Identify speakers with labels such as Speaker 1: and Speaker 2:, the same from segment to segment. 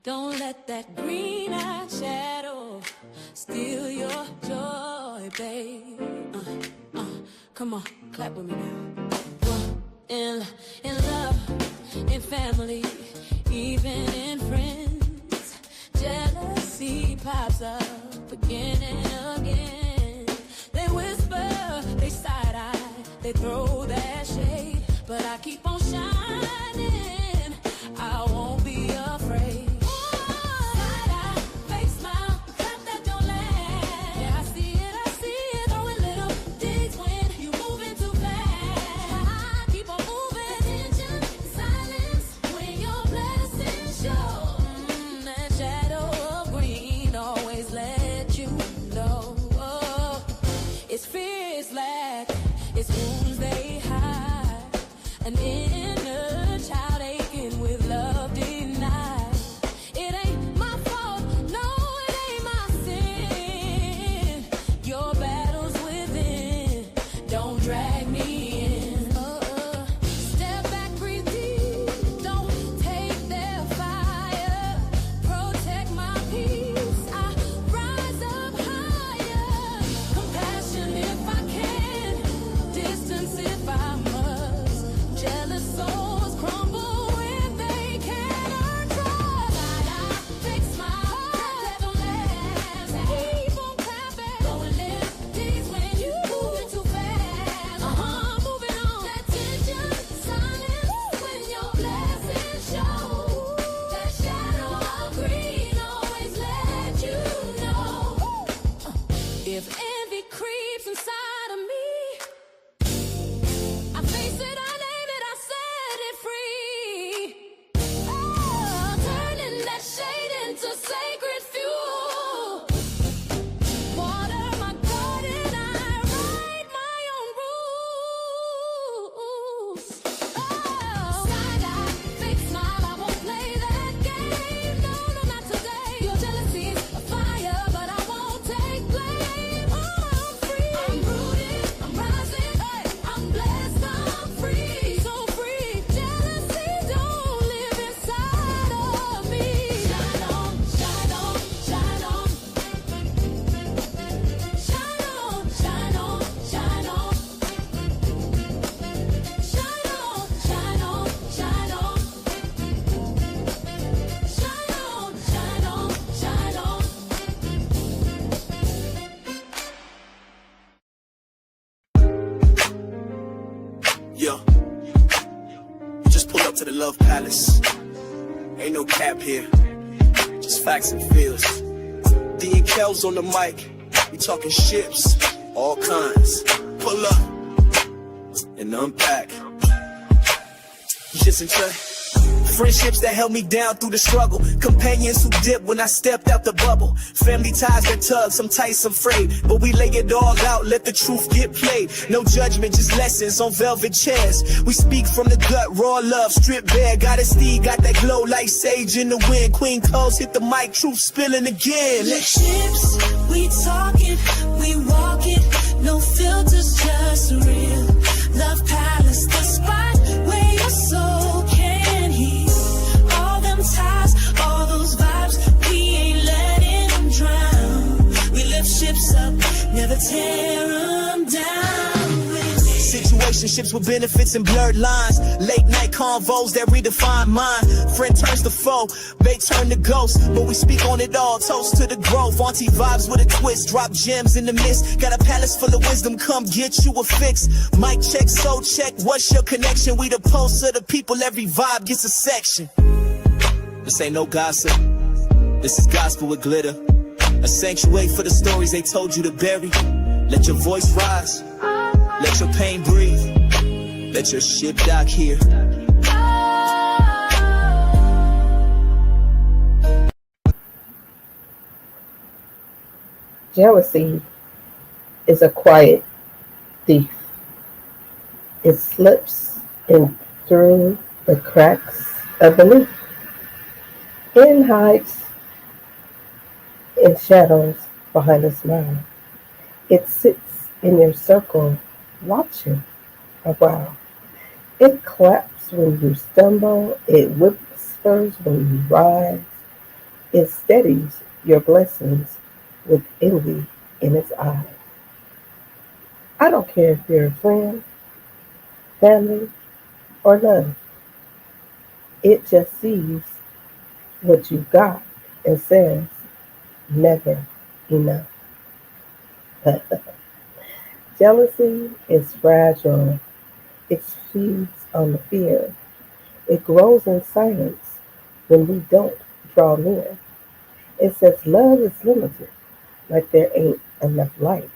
Speaker 1: Don't let that green-eyed shadow steal your joy, babe. Come on, clap with me now. In love, in family, even in friends, jealousy pops up again and again. They whisper, they side-eye, they throw that shade, but I keep on shining. I won't be afraid. An inner child aching with love denied. It ain't my fault, no, it ain't my sin. Your battle's within, don't drag me in. Step back, breathe deep, don't take their fire. Protect my peace, I rise up higher. Compassion if I can, distance if I must. Jealous souls crumble when they can't earn trust. Fake smile, don't last. Keep on clapping, going lift these when you moving too fast. Moving on. That tension, silence when your blessings show. That shadow of green always let you know. If envy creeps inside of me, I face it. Sacred fuel. Water my garden, I write my own rules. Side-eye, fake smile, I won't play that game. No, not today. Your jealousy's a fire, but I won't take blame. I'm free, I'm rooted, I'm rising, I'm blessed, I'm free, so free. Jealousy don't live inside of me.
Speaker 2: Yo, you just pulled up to the Love Palace. Ain't no cap here, just facts and feels. D and KELLZ on the mic, we talking ships, all kinds. Pull up and unpack. Just enjoy. Friendships that held me down through the struggle. Companions who dipped when I stepped out the bubble. Family ties that tug, some tight, some frayed. But we lay it all out, let the truth get played. No judgment, just lessons on velvet chairs. We speak from the gut, raw love, stripped bare. Got a steed, got that glow like sage in the wind. Queen KELLZ hit the mic, truth spilling again.
Speaker 1: Ships, we talking, we walking. No filters, just real. Love Palace, the spot where your soul can heal. All them ties, all those vibes, we ain't letting them drown. We lift ships up, never tear them down.
Speaker 2: Situationships with benefits and blurred lines. Late night convos that redefine mine. Friend turns to foe, they turn to ghost. But we speak on it all, toast to the growth. Auntie vibes with a twist, drop gems in the mist. Got a palace full of wisdom, come get you a fix. Mic check, soul check, what's your connection? We the pulse of the people, every vibe gets a section. This ain't no gossip, this is gospel with glitter. A sanctuary for the stories they told you to bury. Let your voice rise, let your pain breathe, let your ship dock here.
Speaker 3: Jealousy is a quiet thief. It slips in through the cracks of the leaf and hides in shadows behind a smile. It sits in your circle watching a while. It claps when you stumble. It whispers when you rise. It steadies your blessings with envy in its eyes. I don't care if you're a friend, family, or love. It just sees what you got and says, never enough. But jealousy is fragile. It feeds on the fear. It grows in silence when we don't draw near. It says love is limited, like there ain't enough light.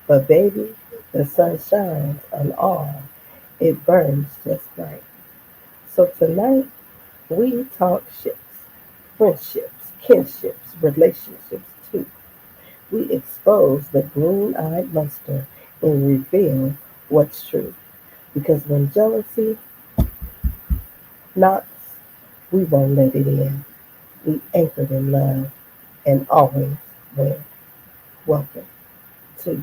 Speaker 3: But baby, the sun shines on all. It burns just right. So tonight we talk ships, friendships, kinships, relationships too. We expose the green-eyed monster and reveal what's true. Because when jealousy knocks, we won't let it in. We anchored in love and always win. Welcome to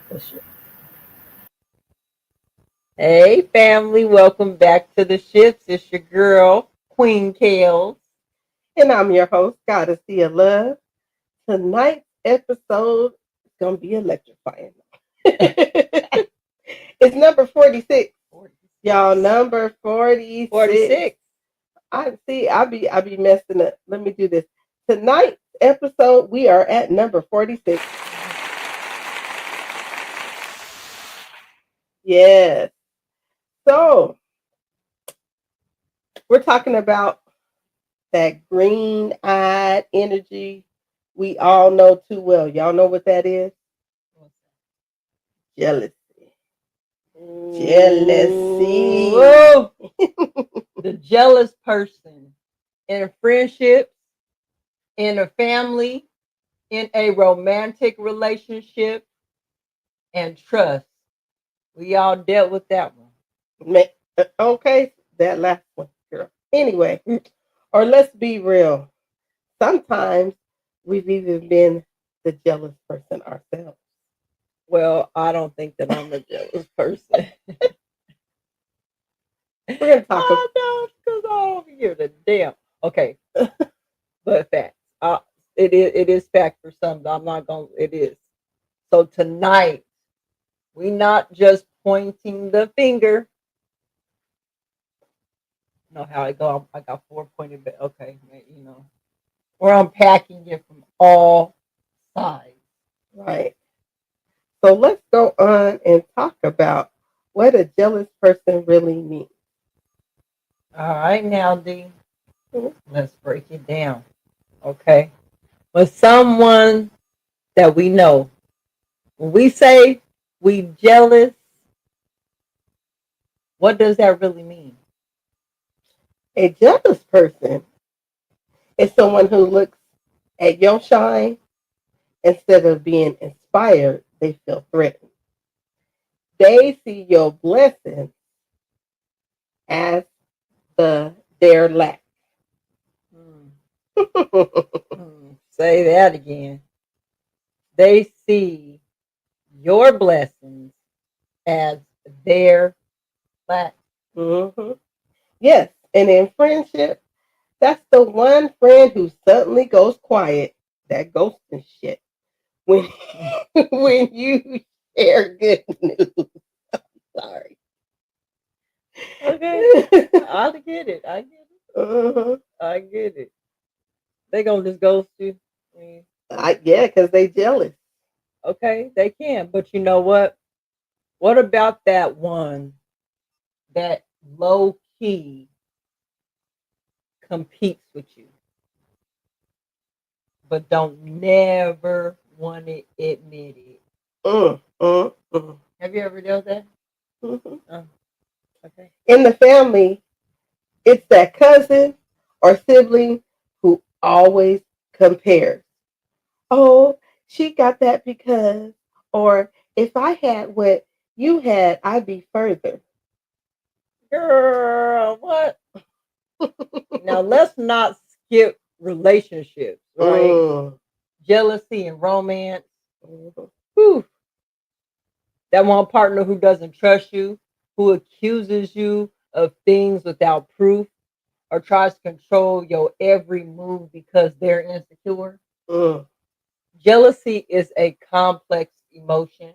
Speaker 3: the show.
Speaker 4: Hey, family, welcome back to the ships. It's your girl, Queen KELZ.
Speaker 3: And I'm your host, Goddessy of Love. Tonight's episode is going to be electrifying. It's number 46. Y'all, number 46.
Speaker 4: 46.
Speaker 3: I be messing up. Let me do this. Tonight's episode, we are at number 46. Yes. So, we're talking about that green-eyed energy we all know too well. Y'all know what that is? Jealousy. Jealousy.
Speaker 4: Whoa. The jealous person in a friendship, in a family, in a romantic relationship, and trust. We all dealt with that one.
Speaker 3: Okay, that last one, girl. Anyway, or let's be real. Sometimes we've even been the jealous person ourselves.
Speaker 4: Well, I don't think that I'm a jealous person.
Speaker 3: We're gonna talk about
Speaker 4: because I don't give a damn. Okay, but facts. It is fact for some. I'm not gonna. It is. So tonight, we not just pointing the finger. You know how I go. I got 4 pointed. But okay, you know, we're unpacking it from all sides.
Speaker 3: right. So let's go on and talk about what a jealous person really means.
Speaker 4: All right, now D,
Speaker 3: Mhm.
Speaker 4: let's break it down. Okay, with someone that we know, when we say we jealous, what does that really mean?
Speaker 3: A jealous person is someone who looks at your shine instead of being inspired, they feel threatened. They see your blessing as their lack.
Speaker 4: Say that again. They see your blessings as their lack.
Speaker 3: Mm-hmm. Yes, and in friendship, that's the one friend who suddenly goes quiet. That ghosting shit. When when you share good news. Sorry.
Speaker 4: Okay, I get it. I get it.
Speaker 3: Uh-huh.
Speaker 4: I get it. They gonna just ghost you.
Speaker 3: Yeah, because they jealous.
Speaker 4: Okay, they can. But you know what? What about that one that low key competes with you, but don't never want to admit it? Have you ever dealt with that?
Speaker 3: Mm-hmm.
Speaker 4: Oh, okay.
Speaker 3: In the family, it's that cousin or sibling who always compares. Oh, she got that because, or if I had what you had, I'd be further.
Speaker 4: Girl, what? Now let's not skip relationships, right? Jealousy and romance. Whew. That one partner who doesn't trust you, who accuses you of things without proof, or tries to control your every move because they're insecure.
Speaker 3: Mm.
Speaker 4: Jealousy is a complex emotion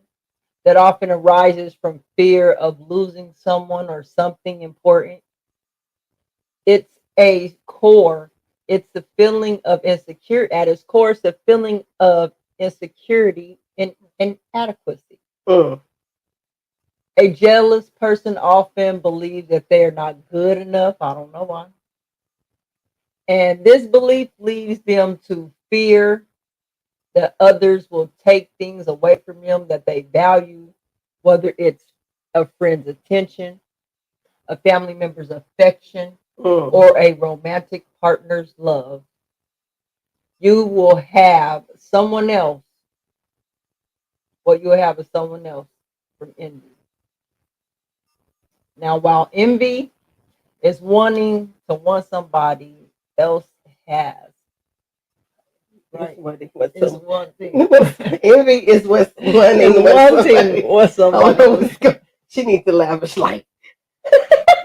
Speaker 4: that often arises from fear of losing someone or something important. It's a core, it's the feeling of insecurity. At its core, it's the feeling of insecurity and inadequacy.
Speaker 3: Mm.
Speaker 4: A jealous person often believes that they are not good enough. I don't know why. And this belief leads them to fear that others will take things away from them that they value, whether it's a friend's attention, a family member's affection,
Speaker 3: Mm.
Speaker 4: or a romantic partner's love. You will have someone else. What you will have is someone else from envy. Now, while envy is wanting to want somebody else has, right? It's one thing.
Speaker 3: Envy is what's wanting
Speaker 4: It's wanting what somebody else.
Speaker 3: She needs to lavish life.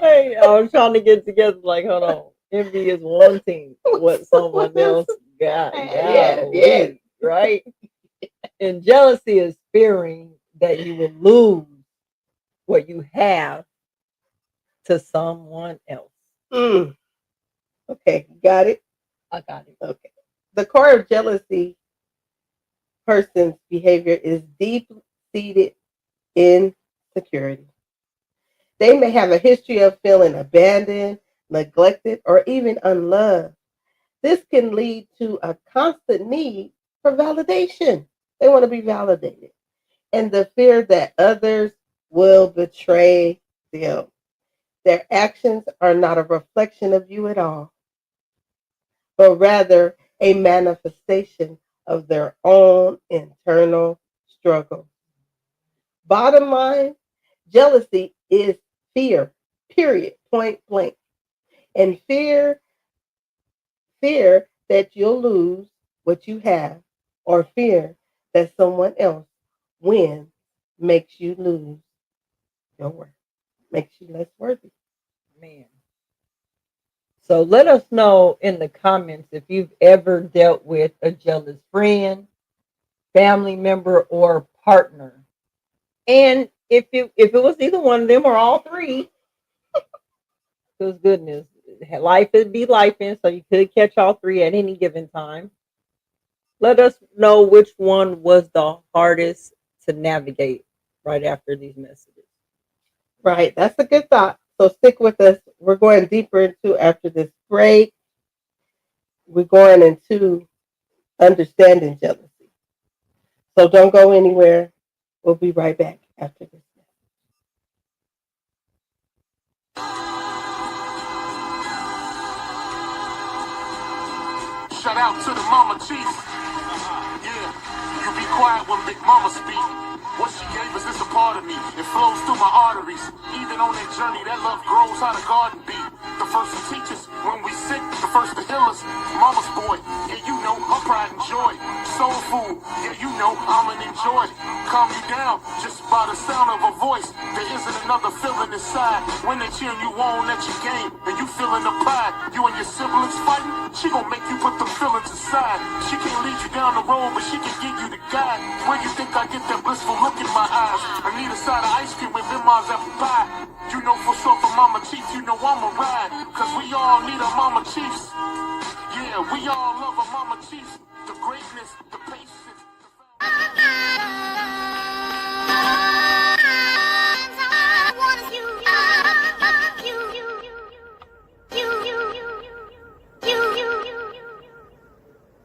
Speaker 4: Hey, I was trying to get together. Like, hold on. Envy is wanting what someone else got.
Speaker 3: Yeah.
Speaker 4: Right? And jealousy is fearing that you will lose what you have to someone else.
Speaker 3: Mm. Okay, got it?
Speaker 4: I got it.
Speaker 3: Okay. The core of jealousy person's behavior is deep-seated insecurity. They may have a history of feeling abandoned, neglected, or even unloved. This can lead to a constant need for validation. They want to be validated. And the fear that others will betray them. Their actions are not a reflection of you at all, but rather a manifestation of their own internal struggle. Bottom line, jealousy is fear, period, point blank. And fear that you'll lose what you have, or fear that someone else wins makes you lose your worth, makes you less worthy.
Speaker 4: Man. So let us know in the comments if you've ever dealt with a jealous friend, family member, or partner. And if it was either one of them or all three, because goodness, life would be life in, so you could catch all three at any given time. Let us know which one was the hardest to navigate right after these messages.
Speaker 3: Right, that's a good thought. So stick with us. We're going deeper into after this break. We're going into understanding jealousy. So don't go anywhere. We'll be right back after this.
Speaker 5: Shout out to the mama chief. Yeah, you be quiet when Big Mama speak. What she gave us is a part of me. It flows through my arteries. Even on that journey, that love grows how the garden be. The first to teach us when we sick, the first to heal us. Mama's boy, yeah, you know, her pride and joy. Soul food, yeah, you know, I'm an enjoy. Calm you down just by the sound of her voice. There isn't another feeling inside. When they cheering you on at your game and you feeling the pride. You and your siblings fighting, she gon' make you put them feelings aside. She can't lead you down the road, but she can give you the guide. Where you think I get that blissful look in my eyes? I need a side of ice cream with them mom's apple pie. You know for sure for Mama Chief, you know I'ma ride. Cause we all need our Mama Chiefs. Yeah, we all love our Mama Chiefs. The greatness, the patience,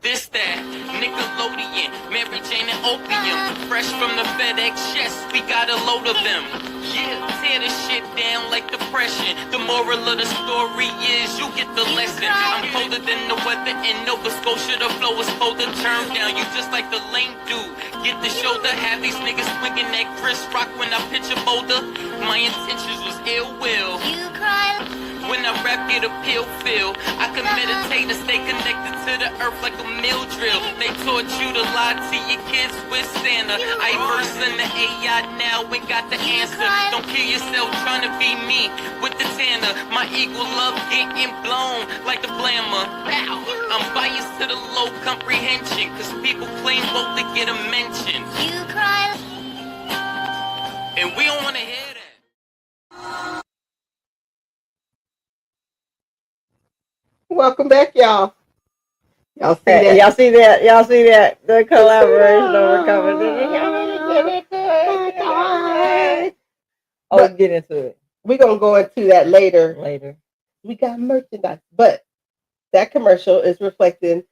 Speaker 6: This that Nickelodeon, Mary Jane and Opium, fresh from the FedEx chest, we got a load of them. Yeah, tear this shit down like depression. The moral of the story is you get the lesson. I'm colder than the weather in Nova Scotia. The flow is cold to turn down. You just like the lame dude. Get the shoulder, have these niggas swinging that Chris Rock when I pitch a boulder. My intentions was ill will.
Speaker 1: You cry
Speaker 6: When I rap, get a pill feel. I can meditate and stay connected to the earth like a mill drill. They taught you to lie to your kids with Santa. I verse in the AI now and got the answer. Don't kill yourself trying to be me with the Tanner. My equal love getting blown like the blammer. Bow. I'm biased to the low comprehension, cause people claim both to get a mention.
Speaker 1: You cry.
Speaker 6: And we don't wanna hear that.
Speaker 3: Welcome back, y'all. Y'all see
Speaker 4: Hey,
Speaker 3: that?
Speaker 4: y'all see that? Y'all see that? The collaboration we're coming to. Oh, get into it
Speaker 3: We're going to go into that later.
Speaker 4: later.
Speaker 3: We got merchandise, but that commercial is reflecting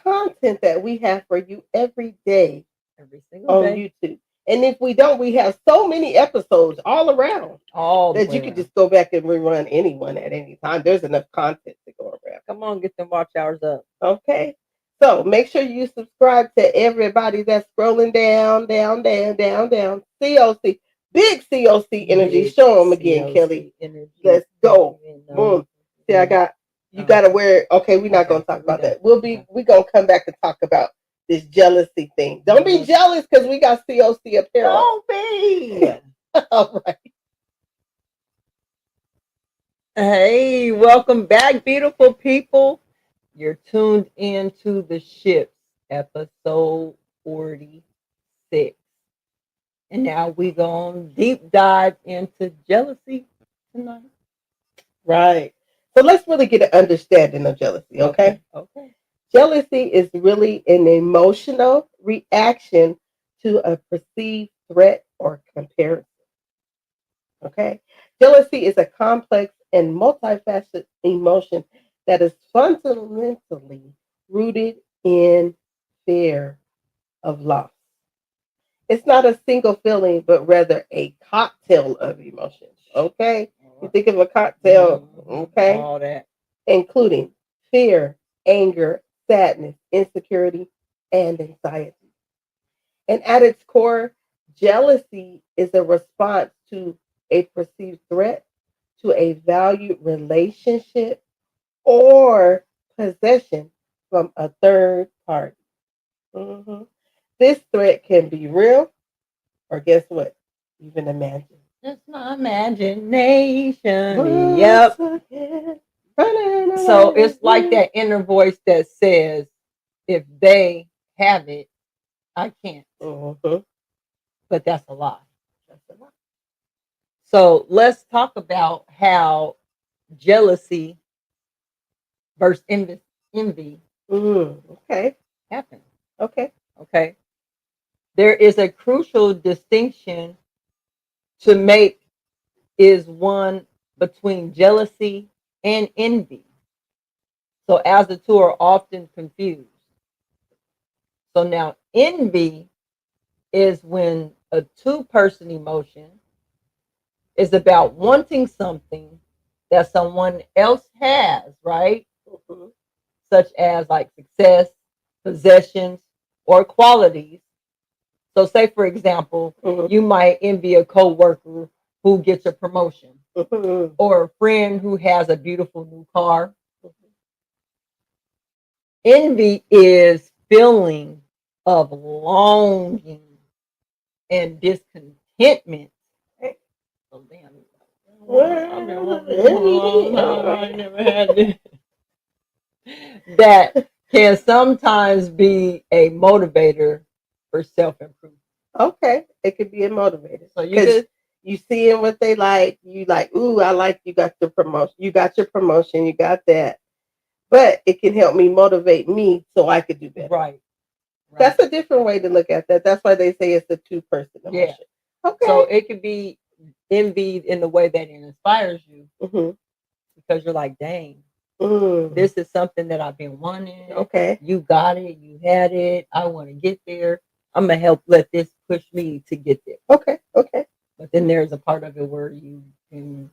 Speaker 3: content that we have for you every day
Speaker 4: Every single
Speaker 3: on
Speaker 4: day.
Speaker 3: YouTube. And if we don't, we have so many episodes all around
Speaker 4: All
Speaker 3: that you could just go back and rerun anyone at any time. There's enough content to go around.
Speaker 4: come on, get them watch hours up.
Speaker 3: Okay. So make sure you subscribe to everybody that's scrolling down. COC. Big COC energy.
Speaker 4: Big
Speaker 3: Show them again,
Speaker 4: COC
Speaker 3: Kelly.
Speaker 4: energy.
Speaker 3: Let's go.
Speaker 4: You know.
Speaker 3: Boom. See, I got you gotta wear it. Okay, we're not gonna talk about that. We're gonna come back and talk about this jealousy thing. Don't be jealous because we got COC apparel.
Speaker 4: Don't be.
Speaker 3: All right.
Speaker 4: Hey, welcome back, beautiful people. You're tuned into the Ships, episode 46. And now we gonna deep dive into jealousy tonight.
Speaker 3: Right. So let's really get an understanding of jealousy, okay?
Speaker 4: Okay.
Speaker 3: Jealousy is really an emotional reaction to a perceived threat or comparison. Okay? Jealousy is a complex and multifaceted emotion that is fundamentally rooted in fear of loss. It's not a single feeling, but rather a cocktail of emotions. Okay? You think of a cocktail, okay?
Speaker 4: All that.
Speaker 3: Including fear, anger, sadness, insecurity, and anxiety. And at its core, jealousy is a response to a perceived threat, to a valued relationship, or possession from a third party. Mhm. This threat can be real, or guess what? Even imagined.
Speaker 4: Just my imagination. Yep. So it's like that inner voice that says, if they have it, I can't.
Speaker 3: Mhm.
Speaker 4: But that's a lie. So let's talk about how jealousy versus envy
Speaker 3: Okay.
Speaker 4: happen.
Speaker 3: Okay.
Speaker 4: Okay. There is a crucial distinction to make is one between jealousy and envy. So as the two are often confused. So now envy is when a two-person emotion is about wanting something that someone else has, right?
Speaker 3: Mhm.
Speaker 4: Such as like success, possessions, or qualities. So say, for example,
Speaker 3: Mhm.
Speaker 4: you might envy a coworker who gets a promotion
Speaker 3: Mhm.
Speaker 4: or a friend who has a beautiful new car. Envy is feeling of longing and discontentment. Oh, damn. I've been wanting this for a long time. I ain't never had this. That can sometimes be a motivator for self-improvement.
Speaker 3: Okay, it could be a motivator.
Speaker 4: So you just
Speaker 3: you seeing what they like, you like, ooh, I like you got your promotion. You got your promotion, you got that. But it can help me motivate me so I could do better.
Speaker 4: right.
Speaker 3: That's a different way to look at that. That's why they say it's a two-person emotion.
Speaker 4: Yeah.
Speaker 3: Okay.
Speaker 4: So it could be envied in the way that it inspires you
Speaker 3: Mhm.
Speaker 4: because you're like, dang,
Speaker 3: Mm.
Speaker 4: this is something that I've been wanting.
Speaker 3: Okay.
Speaker 4: You got it. You had it. I want to get there. I'm going to help let this push me to get there.
Speaker 3: Okay. Okay.
Speaker 4: But then there's a part of it where you can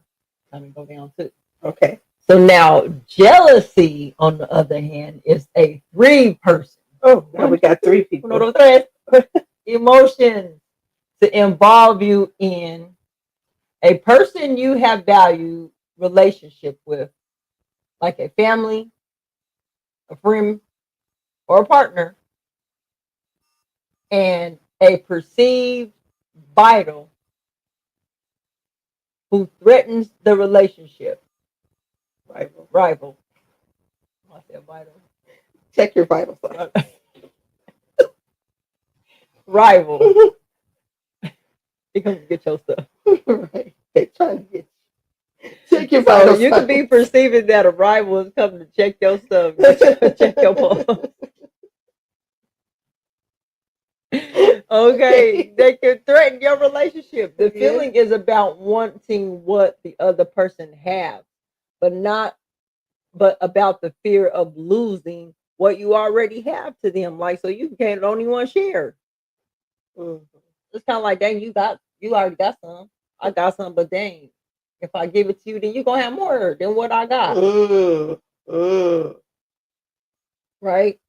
Speaker 4: kind of go down too.
Speaker 3: Okay.
Speaker 4: So now jealousy, on the other hand, is a three-person.
Speaker 3: Oh, now we got three people.
Speaker 4: Emotions to involve you in a person you have value relationship with, like a family, a friend, or a partner, and a perceived vital who threatens the relationship. Rival. I said vital.
Speaker 3: Check your vital signs.
Speaker 4: Rival. He comes to get your stuff.
Speaker 3: Right. They trying to get you. Check your vital
Speaker 4: So you could be
Speaker 3: signs.
Speaker 4: perceiving that a rival is coming to check your stuff, check your pulse. Okay, they can threaten your relationship. The feeling is about wanting what the other person has, but about the fear of losing what you already have to them. Like, so you can't only one share. It's kind of like, dang, you already got some. I got some, but dang, if I give it to you, then you're gonna have more than what I got. Right?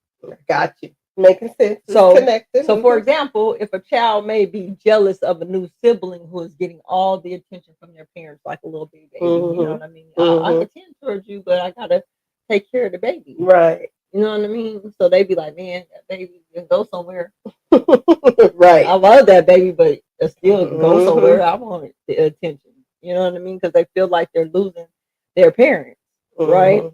Speaker 3: Got you. Making sense.
Speaker 4: So,
Speaker 3: connected.
Speaker 4: For example, if a child may be jealous of a new sibling who is getting all the attention from their parents, like a little baby, you know what I mean? I can tend towards you, but I gotta take care of the baby.
Speaker 3: Right.
Speaker 4: You know what I mean? So they be like, man, that baby can go somewhere.
Speaker 3: Right.
Speaker 4: I love that baby, but it still can go somewhere. I want the attention. You know what I mean? Because they feel like they're losing their parents, right?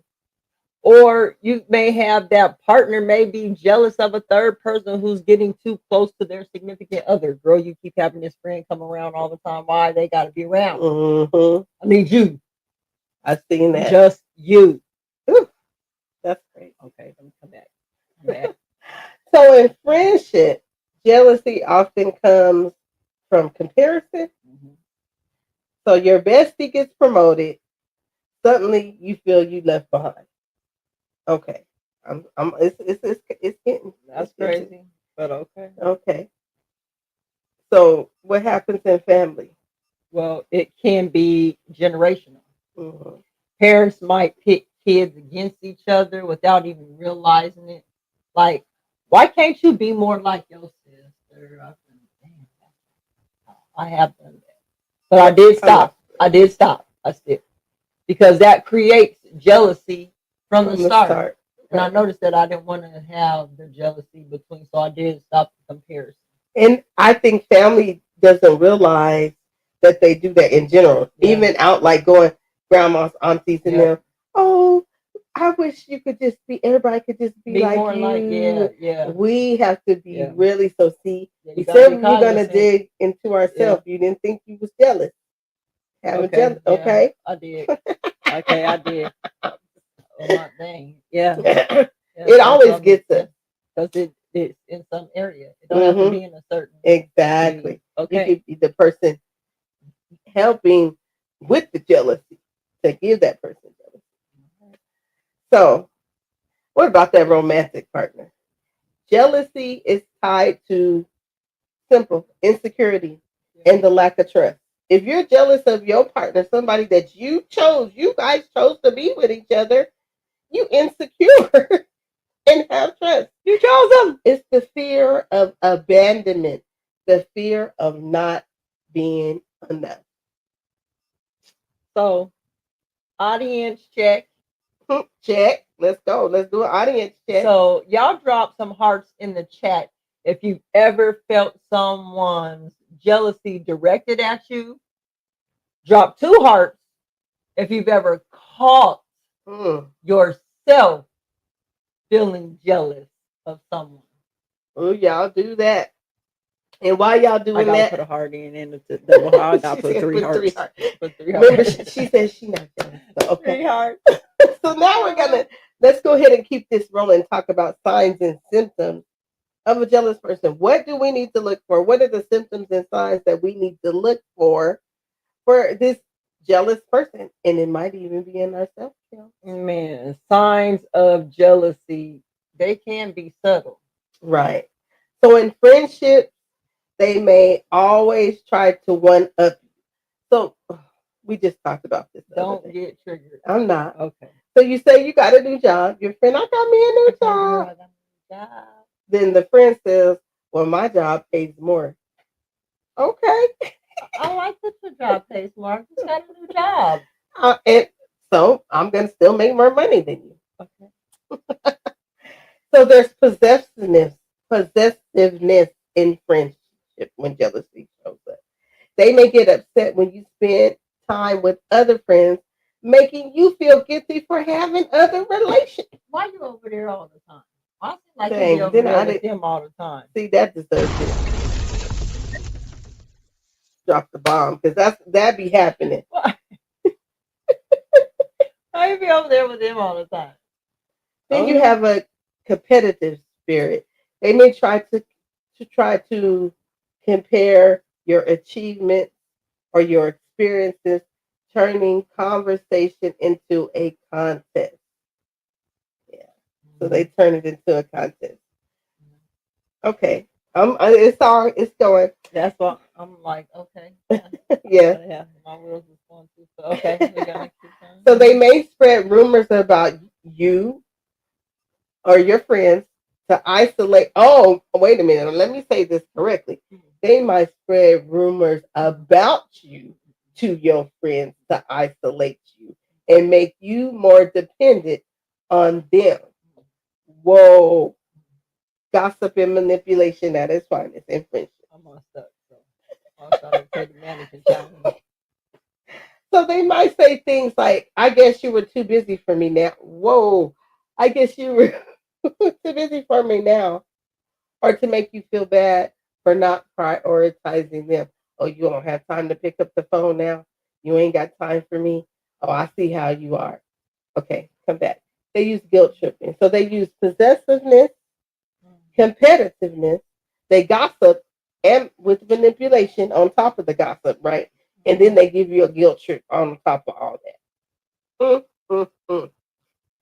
Speaker 4: Or you may have that partner may be jealous of a third person who's getting too close to their significant other. Girl, you keep having this friend come around all the time. Why? They got to be around. I need you.
Speaker 3: I've seen that.
Speaker 4: Just you.
Speaker 3: Ooh, that's great.
Speaker 4: Okay, let me come back.
Speaker 3: So in friendship, jealousy often comes from comparison. So your bestie gets promoted. Suddenly you feel you left behind. Okay. It's getting.
Speaker 4: That's crazy, but okay.
Speaker 3: Okay. So what happens in family?
Speaker 4: Well, it can be generational. Parents might pit kids against each other without even realizing it. Like, why can't you be more like your sister? I have done that, but I did stop. I still, because that creates jealousy from the start. And I noticed that I didn't want to have the jealousy between, so I did stop the comparison.
Speaker 3: And I think family doesn't realize that they do that in general. Yeah. Even out like going grandmas, aunties, and them. Oh, I wish you could just be. Everybody could just be like more you. Yeah. We have to be really so. See, you said we were gonna dig into ourselves. You didn't think you was jealous. Jealous. Okay.
Speaker 4: I did. Okay, I did. Oh my dang. Yeah.
Speaker 3: It always gets us.
Speaker 4: Because it's in some area. It don't have to be in a certain.
Speaker 3: Exactly.
Speaker 4: Okay.
Speaker 3: You could be the person helping with the jealousy to give that person jealousy. So, what about that romantic partner? Jealousy is tied to simple insecurity and the lack of trust. If you're jealous of your partner, somebody that you guys chose to be with each other, you insecure and have trust. You chose them. It's the fear of abandonment, the fear of not being enough.
Speaker 4: So, audience check.
Speaker 3: Check. Let's go. Let's do an audience check.
Speaker 4: So, y'all drop some hearts in the chat if you've ever felt someone's jealousy directed at you. Drop 2 hearts if you've ever caught yourself feeling jealous of someone.
Speaker 3: Oh, y'all do that. And while y'all doing that, I
Speaker 4: gotta put a heart in the double heart. I gotta put 3 hearts. Put 3 hearts.
Speaker 3: Remember, she said she's not jealous. So, okay.
Speaker 4: 3 hearts.
Speaker 3: So now let's go ahead and keep this rolling and talk about signs and symptoms of a jealous person. What do we need to look for? What are the symptoms and signs that we need to look for this jealous person? And it might even be in ourselves.
Speaker 4: Man, signs of jealousy, they can be subtle.
Speaker 3: Right. So in friendships, they may always try to one up. So we just talked about this.
Speaker 4: Don't get triggered.
Speaker 3: I'm not.
Speaker 4: Okay.
Speaker 3: So you say you got a new job. Your friend, I got me a new job. Then the friend says, well, my job pays more. Okay.
Speaker 4: I like that your job pays more. You got a new job.
Speaker 3: And so I'm gonna still make more money than you.
Speaker 4: Okay.
Speaker 3: So there's possessiveness in friendship when jealousy shows up. They may get upset when you spend time with other friends, making you feel guilty for having other relations.
Speaker 4: Why you over there all the time? I feel like you
Speaker 3: Dang,
Speaker 4: be over
Speaker 3: then
Speaker 4: there
Speaker 3: I
Speaker 4: with
Speaker 3: did
Speaker 4: them all the time.
Speaker 3: see that deserves it. Drop the bomb because that be happening.
Speaker 4: Why? Why you be over there with them all the time?
Speaker 3: Then you have a competitive spirit. They may try to compare your achievements or your experiences, turning conversation into a contest. Yeah. So they turn it into a contest. Okay. It's going.
Speaker 4: That's what I'm like. Okay.
Speaker 3: Yeah.
Speaker 4: Yeah. My wheels is going too. So okay, we're gonna keep going.
Speaker 3: So they may spread rumors about you or your friends to isolate. Oh, wait a minute. Let me say this correctly. They might spread rumors about you to your friends to isolate you and make you more dependent on them. Whoa. Gossip and manipulation at its finest in friendship.
Speaker 4: I'm all stuck. So I'm trying to take the management challenge.
Speaker 3: So they might say things like, I guess you were too busy for me now. Whoa. I guess you were too busy for me now. Or to make you feel bad for not prioritizing them. Oh, you don't have time to pick up the phone now? You ain't got time for me? Oh, I see how you are. Okay, come back. They use guilt tripping. So they use possessiveness, competitiveness. They gossip and with manipulation on top of the gossip, right? And then they give you a guilt trip on top of all that.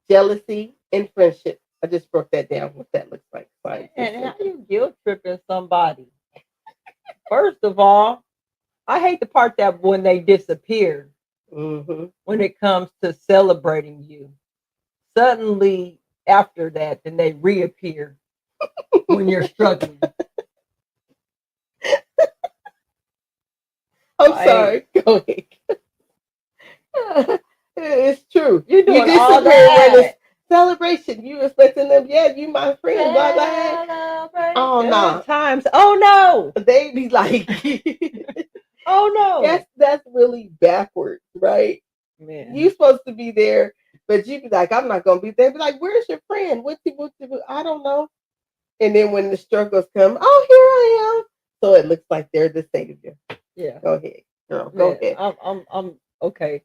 Speaker 3: Jealousy and friendship. I just broke that down. What that looks like.
Speaker 4: And how you guilt tripping somebody? First of all, I hate the part that when they disappear, when it comes to celebrating you, suddenly after that, then they reappear when you're struggling.
Speaker 3: I'm sorry. Go ahead. It's true.
Speaker 4: You're doing
Speaker 3: You
Speaker 4: all
Speaker 3: disappear when
Speaker 4: that.
Speaker 3: it's celebration. You expecting them, yeah, you my friend, blah blah. Oh
Speaker 4: Good
Speaker 3: no.
Speaker 4: times. Oh no.
Speaker 3: They be like
Speaker 4: Oh no.
Speaker 3: that's really backwards, right?
Speaker 4: Man.
Speaker 3: You supposed to be there, but you be like, I'm not gonna be there. Be like, where's your friend? What I don't know. And then when the struggles come, oh, here I am. So it looks like they're the savior.
Speaker 4: Yeah.
Speaker 3: Go ahead, girl. Go ahead.
Speaker 4: I'm okay.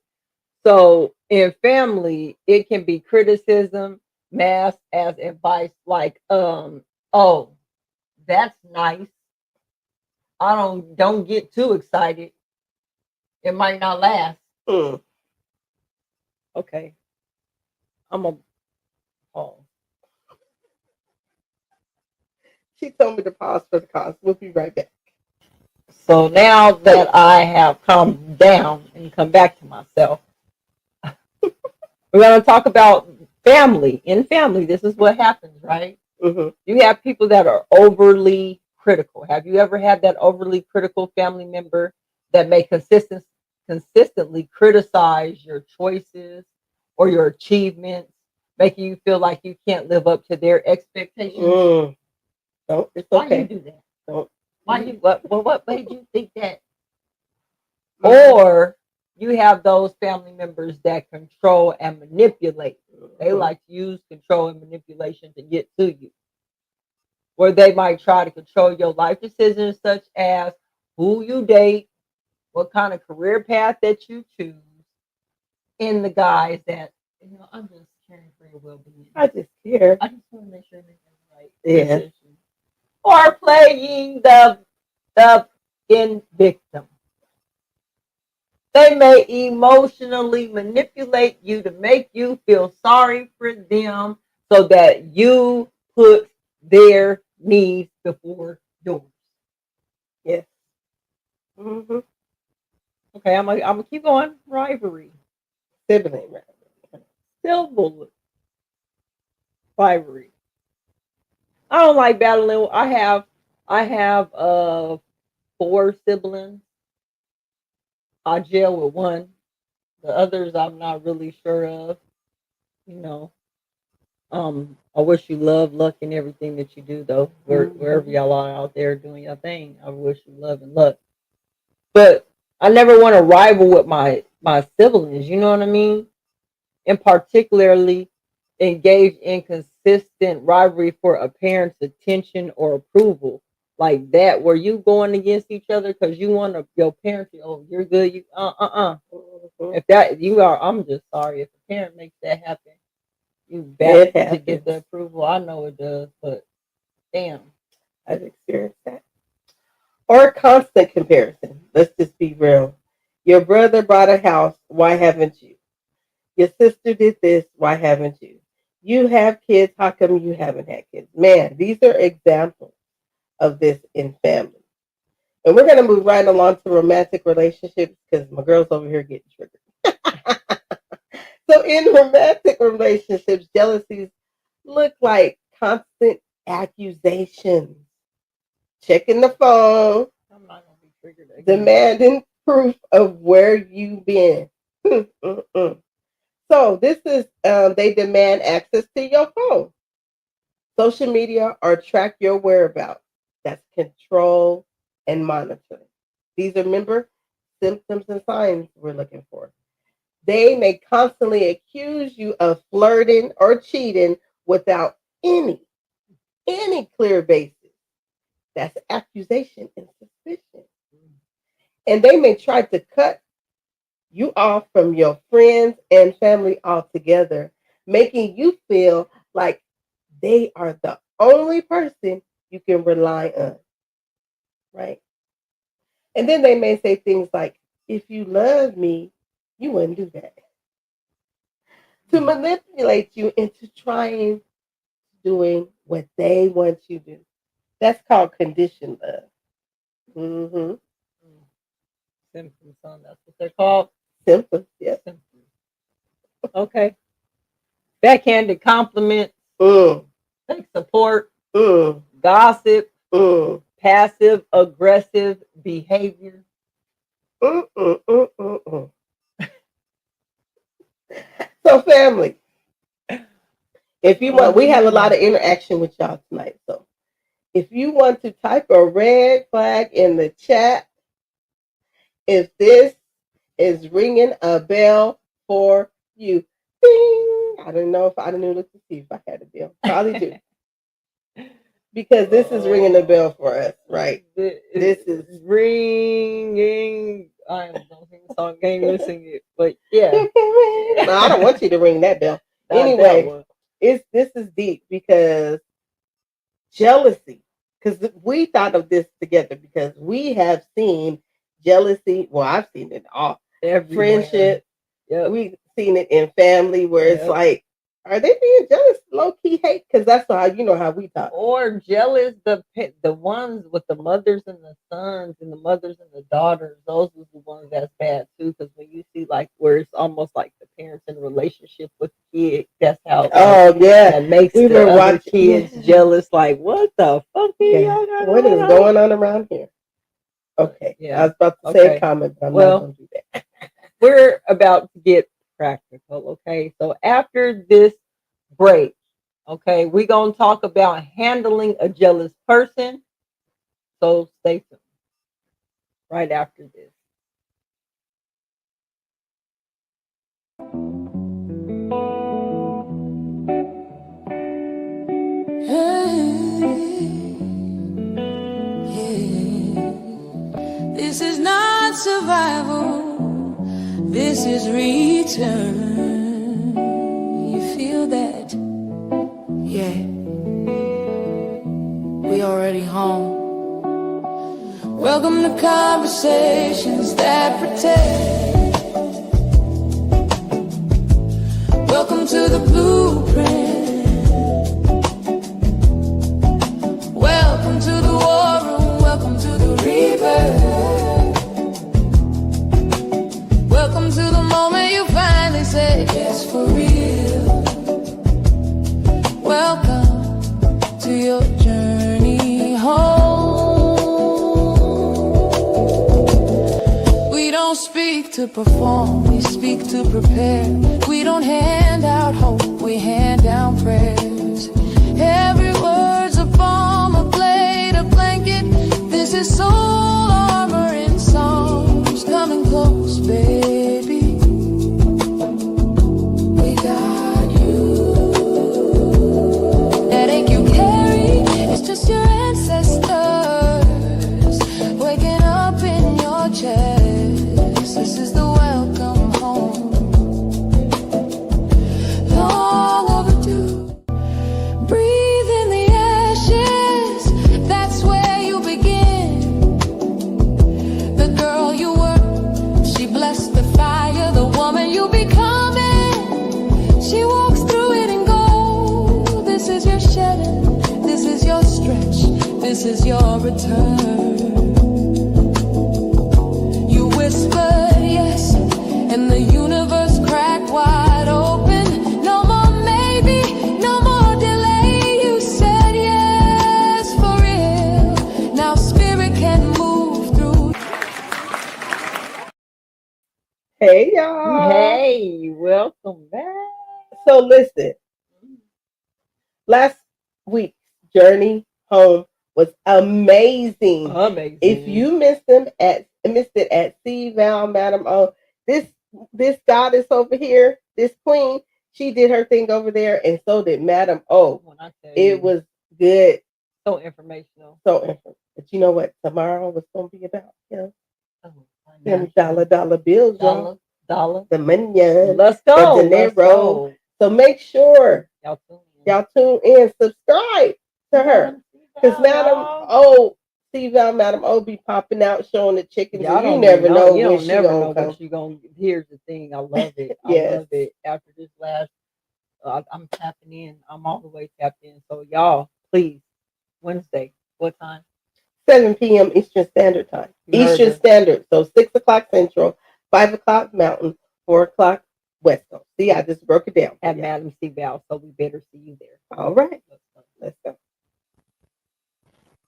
Speaker 4: So in family, it can be criticism masked as advice, like, oh, that's nice. I don't get too excited. It might not last. Okay. I'm a pause.
Speaker 3: She told me to pause for the cause. We'll be right back.
Speaker 4: So now that I have calmed down and come back to myself, we're going to talk about family. In family, this is what happens, right? You have people that are overly critical. Have you ever had that overly critical family member that may consistently criticize your choices or your achievements, making you feel like you can't live up to their expectations?
Speaker 3: No, it's
Speaker 4: Why
Speaker 3: okay.
Speaker 4: you do that?
Speaker 3: Don't.
Speaker 4: Why you what made you think that? Or you have those family members that control and manipulate. They like to use control and manipulation to get to you. Where they might try to control your life decisions, such as who you date, what kind of career path that you choose, in the guise that, I'm just caring for your well-being.
Speaker 3: I just care.
Speaker 4: I just want to make sure you're making the right
Speaker 3: Yeah.
Speaker 4: decision. Or playing the victim. They may emotionally manipulate you to make you feel sorry for them so that you put their needs before yours.
Speaker 3: Yes.
Speaker 4: Okay, I'm gonna keep going. Rivalry.
Speaker 3: Sibling rivalry.
Speaker 4: Civil rivalry. I don't like battling. I have 4 siblings. I jail with one. The others I'm not really sure of. You know, I wish you love, luck, and everything that you do, though. Wherever y'all are out there doing your thing, I wish you love and luck. But I never want to rival with my siblings. You know what I mean? And particularly engage in consistent rivalry for a parent's attention or approval, like that, where you going against each other because you want your parents. Oh, you're good. You If that you are, I'm just sorry if a parent makes that happen. You
Speaker 3: It
Speaker 4: bad to get
Speaker 3: happens.
Speaker 4: the approval. I know it does, but damn.
Speaker 3: I've experienced that. Or constant comparison. Let's just be real. Your brother bought a house. Why haven't you? Your sister did this. Why haven't you? You have kids. How come you haven't had kids? Man, these are examples of this in family. And we're going to move right along to romantic relationships because my girl's over here getting triggered. So in romantic relationships, jealousies look like constant accusations, checking the phone,
Speaker 4: I'm not gonna be triggered again.
Speaker 3: demanding proof of where you've been. So this is they demand access to your phone, social media, or track your whereabouts. That's control and monitoring. These are, remember, symptoms and signs we're looking for. They may constantly accuse you of flirting or cheating without any clear basis. That's accusation and suspicion. And they may try to cut you off from your friends and family altogether, making you feel like they are the only person you can rely on. Right? And then they may say things like, if you love me, you wouldn't do that. To manipulate you into trying, doing what they want you to do. That's called conditioned love. Mm-hmm.
Speaker 4: Symptoms, son. That's what they're called.
Speaker 3: Symptoms, yes.
Speaker 4: Symptoms. Okay. Backhanded compliments, fake support, gossip, passive aggressive behavior.
Speaker 3: So, family, if you want, we have a lot of interaction with y'all tonight. So, if you want to type a red flag in the chat, if this is ringing a bell for you, bing. I don't know if I didn't look to see if I had a bell. Probably do. Because this is ringing a bell for us, right? This is
Speaker 4: ringing. I don't sing the song, can't even sing it, but yeah.
Speaker 3: No, I don't want you to ring that bell. Anyway, this is deep because jealousy. Because we thought of this together because we have seen jealousy. Well, I've seen it all. Friendship. Yep. We've seen it in family where it's like, are they being jealous? Low key hate, because that's how how we talk.
Speaker 4: Or jealous, the ones with the mothers and the sons, and the mothers and the daughters. Those are the ones that's bad too. Because when you see like where it's almost like the parents in a relationship with the kid, that's how. That makes the other kids jealous. Like, what the fuck?
Speaker 3: What is going on around here? Okay, I was about to say a comment, but I'm not going to do that.
Speaker 4: We're about to get practical, okay? So after this break, okay, we're going to talk about handling a jealous person. So stay tuned right after this.
Speaker 1: This is not survival. This is return. You feel that? Yeah. We already home. Welcome to conversations that protect. Welcome to the blueprint. Welcome to the war room. Welcome to the rebirth. Welcome to the moment you finally say yes for real. Welcome to your journey home. We don't speak to perform, we speak to prepare. We don't hand out hope, we hand down prayers. Every word's a bomb, a blade, a blanket. This is soul armor in songs. Coming close, baby. We got you. That ache you carry, it's just your ancestors waking up in your chest. This is the welcome home. Long overdue. Breathe in the ashes, that's where you begin. The girl you were, she blessed the fire. The woman you becoming, she walks through it in gold. This is your shedding, this is your stretch, this is your return. You whispered yes, and the universe cracked wide open. No more maybe, no more delay. You said yes for real. Now spirit can move through.
Speaker 3: Hey, y'all.
Speaker 4: Hey, welcome back.
Speaker 3: So listen, last week's journey home was amazing.
Speaker 4: Amazing.
Speaker 3: If you missed it at C Val, Madam O, this goddess over here, this queen, she did her thing over there, and so did Madam O.
Speaker 4: When I tell
Speaker 3: It
Speaker 4: you,
Speaker 3: was good.
Speaker 4: so informational.
Speaker 3: But you know what tomorrow was going to be about?
Speaker 4: Oh,
Speaker 3: Them dollar bills, y'all.
Speaker 4: dollar.
Speaker 3: The money.
Speaker 4: Let's go.
Speaker 3: The dinero.
Speaker 4: Let's go.
Speaker 3: So make sure
Speaker 4: Y'all
Speaker 3: y'all tune in, subscribe to her. Because Madam O, C-Val, Madam O be popping out, showing the chickens.
Speaker 4: Y'all
Speaker 3: And you
Speaker 4: don't
Speaker 3: never
Speaker 4: even
Speaker 3: know
Speaker 4: you
Speaker 3: when
Speaker 4: don't
Speaker 3: she
Speaker 4: never
Speaker 3: gonna
Speaker 4: know
Speaker 3: come.
Speaker 4: what you gonna. Here's the thing. I love it. I
Speaker 3: Yes.
Speaker 4: love it. After this last, I'm tapping in. I'm all the way tapped in. So y'all, please, Wednesday. What time?
Speaker 3: 7 p.m. Eastern Standard Time.
Speaker 4: You heard
Speaker 3: Eastern
Speaker 4: her.
Speaker 3: Standard. So 6 o'clock Central, 5 o'clock Mountain, 4 o'clock West Coast. See, I just broke it down.
Speaker 4: At Madam C. Val, so we better see you there.
Speaker 3: All right. Let's go.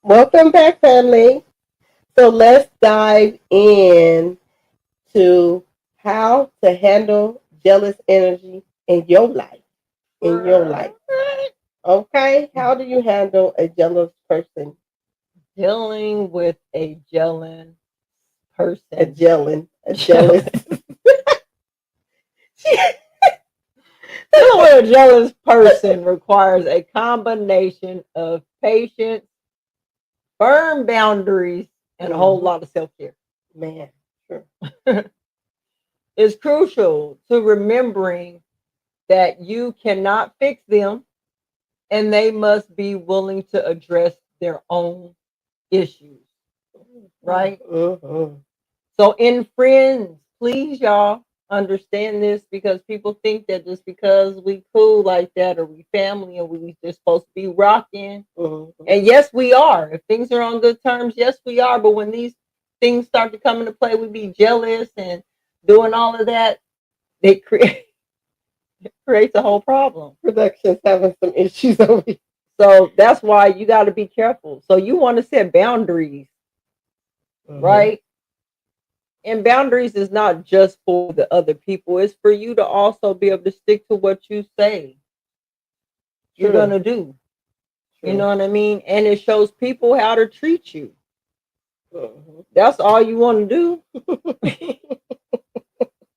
Speaker 3: Welcome back, family. So let's dive in to how to handle jealous energy in your life. Okay? How do you handle a jealous person?
Speaker 4: Dealing with a jealous person.
Speaker 3: A jealous.
Speaker 4: Dealing with a jealous person requires a combination of patience, firm boundaries, and a whole lot of self-care.
Speaker 3: Man, sure.
Speaker 4: It's crucial to remembering that you cannot fix them and they must be willing to address their own issues. Right?
Speaker 3: Mm-hmm.
Speaker 4: So in friends, please y'all understand this, because people think that just because we cool like that or we family and we just supposed to be rocking.
Speaker 3: Mm-hmm.
Speaker 4: And yes, we are. If things are on good terms, yes, we are. But when these things start to come into play, we be jealous and doing all of that. It creates a whole problem.
Speaker 3: Production's having some issues over here.
Speaker 4: So that's why you got to be careful. So you want to set boundaries, right? And boundaries is not just for the other people. It's for you to also be able to stick to what you say you're going to do. You know what I mean? And it shows people how to treat you. That's all you want to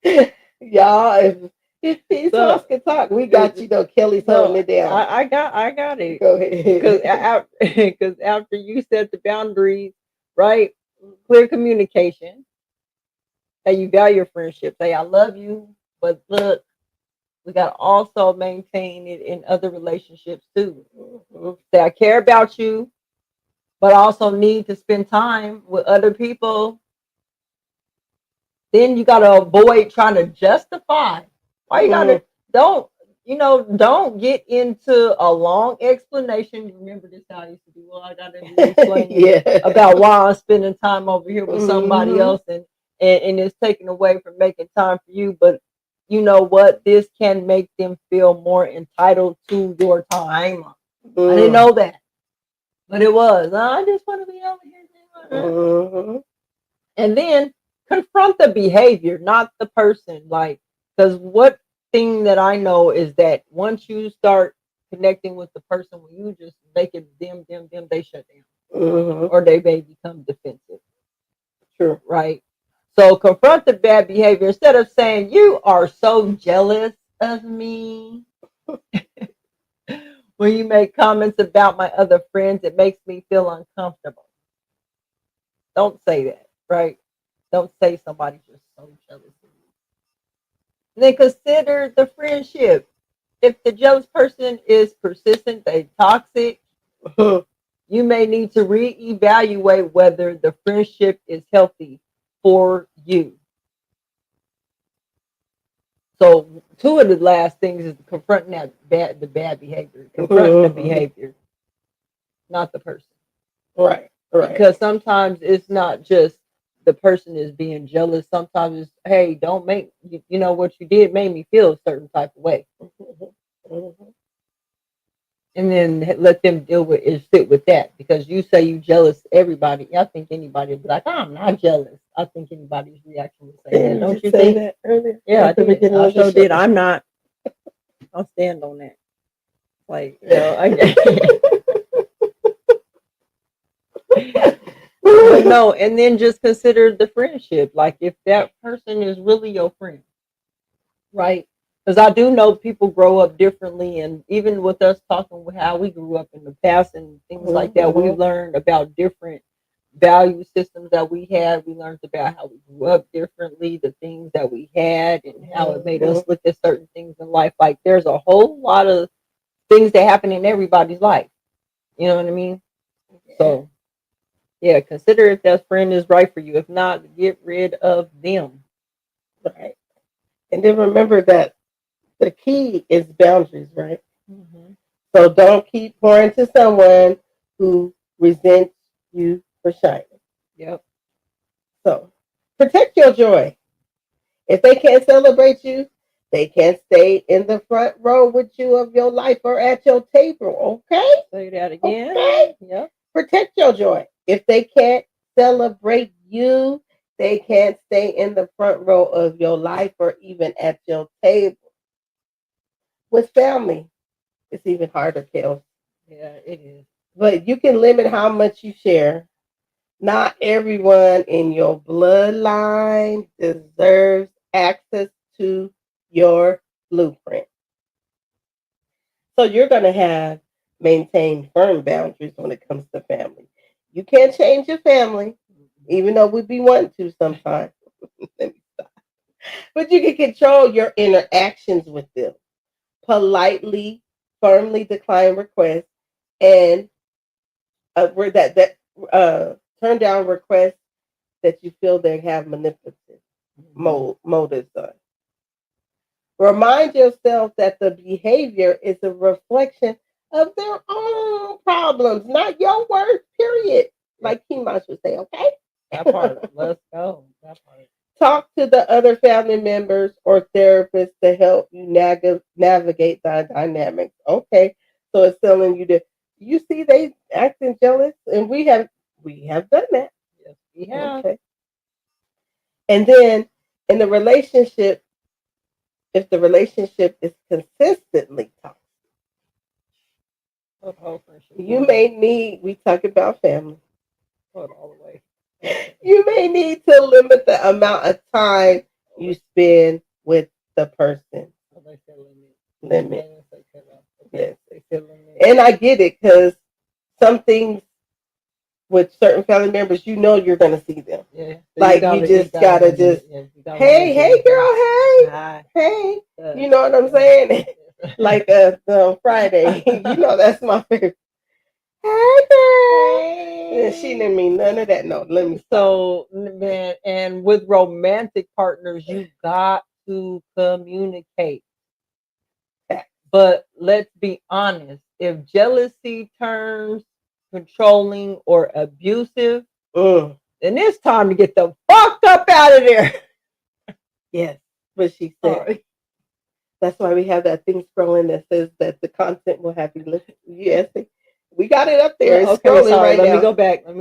Speaker 3: do. Y'all, if these us can talk, we got you though. Kelly's holding it down.
Speaker 4: I got it.
Speaker 3: Go ahead.
Speaker 4: Because after you set the boundaries, right? Clear communication. Hey, you value your friendships. Hey, I love you, but look, we got to also maintain it in other relationships too. Say, I care about you, but I also need to spend time with other people. Then you got to avoid trying to justify. Why you got to, don't get into a long explanation. Remember this how I used to do? Well, I got to explain about why I'm spending time over here with somebody else and it's taken away from making time for you. But you know what? This can make them feel more entitled to your time. I didn't know that, but it was. I just want to be over here. And then confront the behavior, not the person. Like, because what thing that I know is that once you start connecting with the person, when you just make it them, they shut down, or they may become defensive.
Speaker 3: True.
Speaker 4: Right. So confront the bad behavior instead of saying you are so jealous of me. When you make comments about my other friends, it makes me feel uncomfortable. Don't say that, right? Don't say somebody's just so jealous of you. And then consider the friendship. If the jealous person is persistent, they toxic, you may need to reevaluate whether the friendship is healthy for you. So two of the last things is confronting the bad behavior, confronting the behavior, not the person.
Speaker 3: Right.
Speaker 4: Because sometimes it's not just the person is being jealous. Sometimes it's, hey, don't make, you know, what you did made me feel a certain type of way. And then let them deal with it, sit with that. Because you say you jealous everybody. I think anybody would be like, I'm not jealous. I think anybody's reaction would say that. Don't you
Speaker 3: say
Speaker 4: think?
Speaker 3: that earlier?
Speaker 4: Yeah, I did. I sure did. I'm not. I'll stand on that. Like, you know, but no, and then just consider the friendship. Like, if that person is really your friend, right? Because I do know people grow up differently, and even with us talking with how we grew up in the past and things like that, we learned about different value systems that we had. We learned about how we grew up differently, the things that we had, and how it made us look at certain things in life. Like, there's a whole lot of things that happen in everybody's life. You know what I mean? So, yeah, consider if that friend is right for you. If not, get rid of them.
Speaker 3: Right. And then remember that the key is boundaries, right? So don't keep pouring to someone who resents you for shining.
Speaker 4: Yep.
Speaker 3: So protect your joy. If they can't celebrate you, they can't stay in the front row with you of your life or at your table. Okay?
Speaker 4: Say that again.
Speaker 3: Okay?
Speaker 4: Yep.
Speaker 3: Protect your joy. If they can't celebrate you, they can't stay in the front row of your life or even at your table. With family, it's even harder, KELZ.
Speaker 4: Yeah, it is.
Speaker 3: But you can limit how much you share. Not everyone in your bloodline deserves access to your blueprint. So you're going to have maintained firm boundaries when it comes to family. You can't change your family, even though we be wanting to sometimes. Let me stop. But you can control your interactions with them. Politely, firmly decline requests, and turn down requests that you feel they have manipulative motives on. Remind yourself that the behavior is a reflection of their own problems, not your words, period. Like Kimash would say, okay?
Speaker 4: That part. Let's go. That part.
Speaker 3: Talk to the other family members or therapists to help you navigate the dynamics. Okay, so it's telling you that you see they acting jealous, and we have done that.
Speaker 4: Yes, we have.
Speaker 3: Okay, and then in the relationship, if the relationship is consistently toxic, you may need. We talk about family.
Speaker 4: All the way.
Speaker 3: You may need to limit the amount of time you spend with the person. Limit. Yes. And I get it, because some things with certain family members, you know you're going to see them.
Speaker 4: Yeah. So
Speaker 3: like you just gotta hey girl, hey. Hey. You know what I'm saying? Like on Friday. You know that's my favorite. Hey girl. Hey. She didn't mean none of that. No, let me stop.
Speaker 4: So, man, and with romantic partners, you got to communicate. But let's be honest, if jealousy turns controlling or abusive, then it's time to get the fuck up out of there.
Speaker 3: Yes, but she said. That's why we have that thing scrolling that says that the content will have you listen. Yes, we got it up there. It's scrolling right now.
Speaker 4: Let me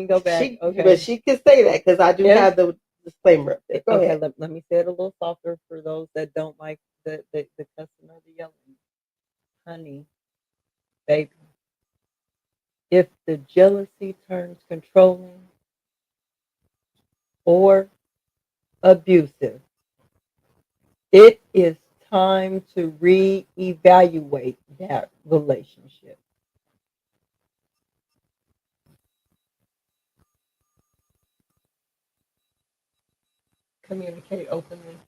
Speaker 4: go back.
Speaker 3: Okay. But she could say that, because I do have the disclaimer up there. Go
Speaker 4: Okay,
Speaker 3: ahead.
Speaker 4: let me say it a little softer for those that don't like the cussing or the yelling. Honey, baby, if the jealousy turns controlling or abusive, it is time to reevaluate that relationship. Communicate openly.